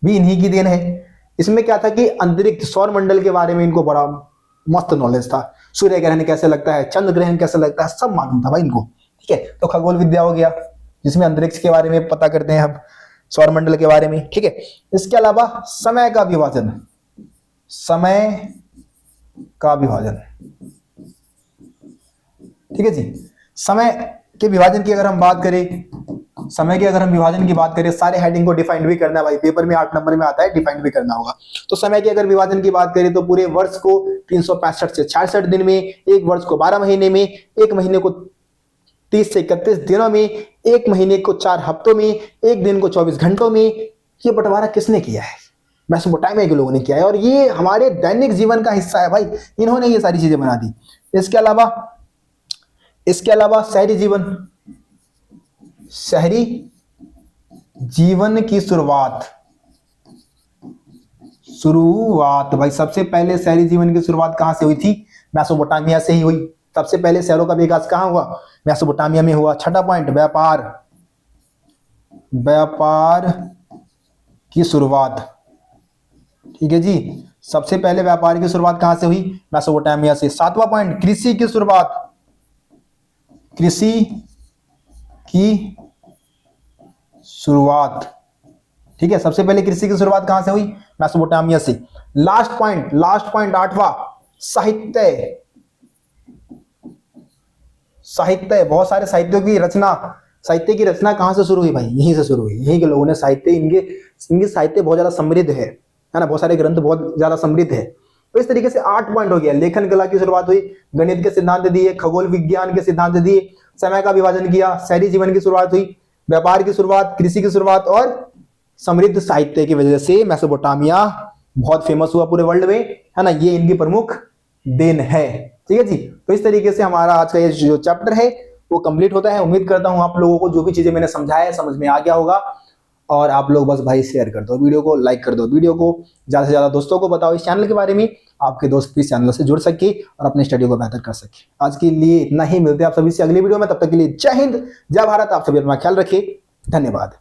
भी इन्हीं की देन है। इसमें क्या था कि अंतरिक्ष सौर मंडल के बारे में इनको बड़ा मस्त नॉलेज था। सूर्य ग्रहण कैसे लगता है, चंद्र ग्रहण कैसे लगता है, सब मालूम था भाई इनको। ठीक है, तो खगोल विद्या हो गया जिसमें अंतरिक्ष के बारे में पता करते हैं हम, सौर मंडल के बारे में। ठीक है, इसके अलावा समय का विभाजन, समय का विभाजन। ठीक है जी, समय के विभाजन की अगर हम बात करें, समय के अगर हम विभाजन की बात करें, सारे हेडिंग को डिफाइन भी करना है भाई, पेपर में 8 नंबर में आता है, डिफाइन भी करना होगा। तो समय के अगर विभाजन की बात करें तो पूरे वर्ष को 365 से 66 दिन में, एक वर्ष को 12 महीने में, एक महीने को 30 से 31 दिनों में, एक महीने को 4 हफ्तों में, एक दिन को 24 घंटों में। ये बंटवारा किसने किया है? मेसोपोटामिया के लोगों ने किया है, और ये हमारे दैनिक जीवन का हिस्सा है भाई, इन्होंने ये सारी चीजें बना दी। इसके अलावा शहरी जीवन की शुरुआत भाई, सबसे पहले शहरी जीवन की शुरुआत कहां से हुई थी? मेसोपोटामिया से ही हुई। सबसे पहले शहरों का विकास कहां हुआ? मेसोपोटामिया में हुआ। छठा पॉइंट, व्यापार की शुरुआत। ठीक है जी, सबसे पहले व्यापार की शुरुआत कहां से हुई? मेसोपोटामिया से। सातवां पॉइंट, कृषि की शुरुआत। ठीक है, सबसे पहले कृषि की शुरुआत कहां से हुई? मेसोपोटामिया से। लास्ट पॉइंट आठवां, साहित्य। बहुत सारे साहित्य की रचना कहां से शुरू हुई भाई? यहीं से शुरू हुई। यहीं के लोगों ने साहित्य, इनके साहित्य बहुत ज्यादा समृद्ध है ना, बहुत सारे ग्रंथ बहुत ज्यादा समृद्ध है। तो इस तरीके से 8 पॉइंट हो गया। लेखन कला की शुरुआत हुई, गणित के सिद्धांत दिए, खगोल विज्ञान के सिद्धांत दिए, समय का विभाजन किया, शहरी जीवन की शुरुआत हुई, व्यापार की शुरुआत, कृषि की शुरुआत, और समृद्ध साहित्य की वजह से मेसोपोटामिया बहुत फेमस हुआ पूरे वर्ल्ड में, है ना। ये इनकी प्रमुख देन है। ठीक है जी, तो इस तरीके से हमारा आज का ये जो चैप्टर है वो कंप्लीट होता है। उम्मीद करता हूं आप लोगों को जो भी चीजें मैंने समझाया समझ में आ गया होगा। और आप लोग बस भाई शेयर कर दो वीडियो को, लाइक कर दो वीडियो को, ज्यादा से ज्यादा दोस्तों को बताओ इस चैनल के बारे में, आपके दोस्त भी इस चैनल से जुड़ सके और अपने स्टडी को बेहतर कर सके। आज के लिए इतना ही, मिलते हैं आप सभी से अगली वीडियो में। तब तक के लिए जय हिंद, जय भारत। आप सभी अपना ख्याल रखिए, धन्यवाद।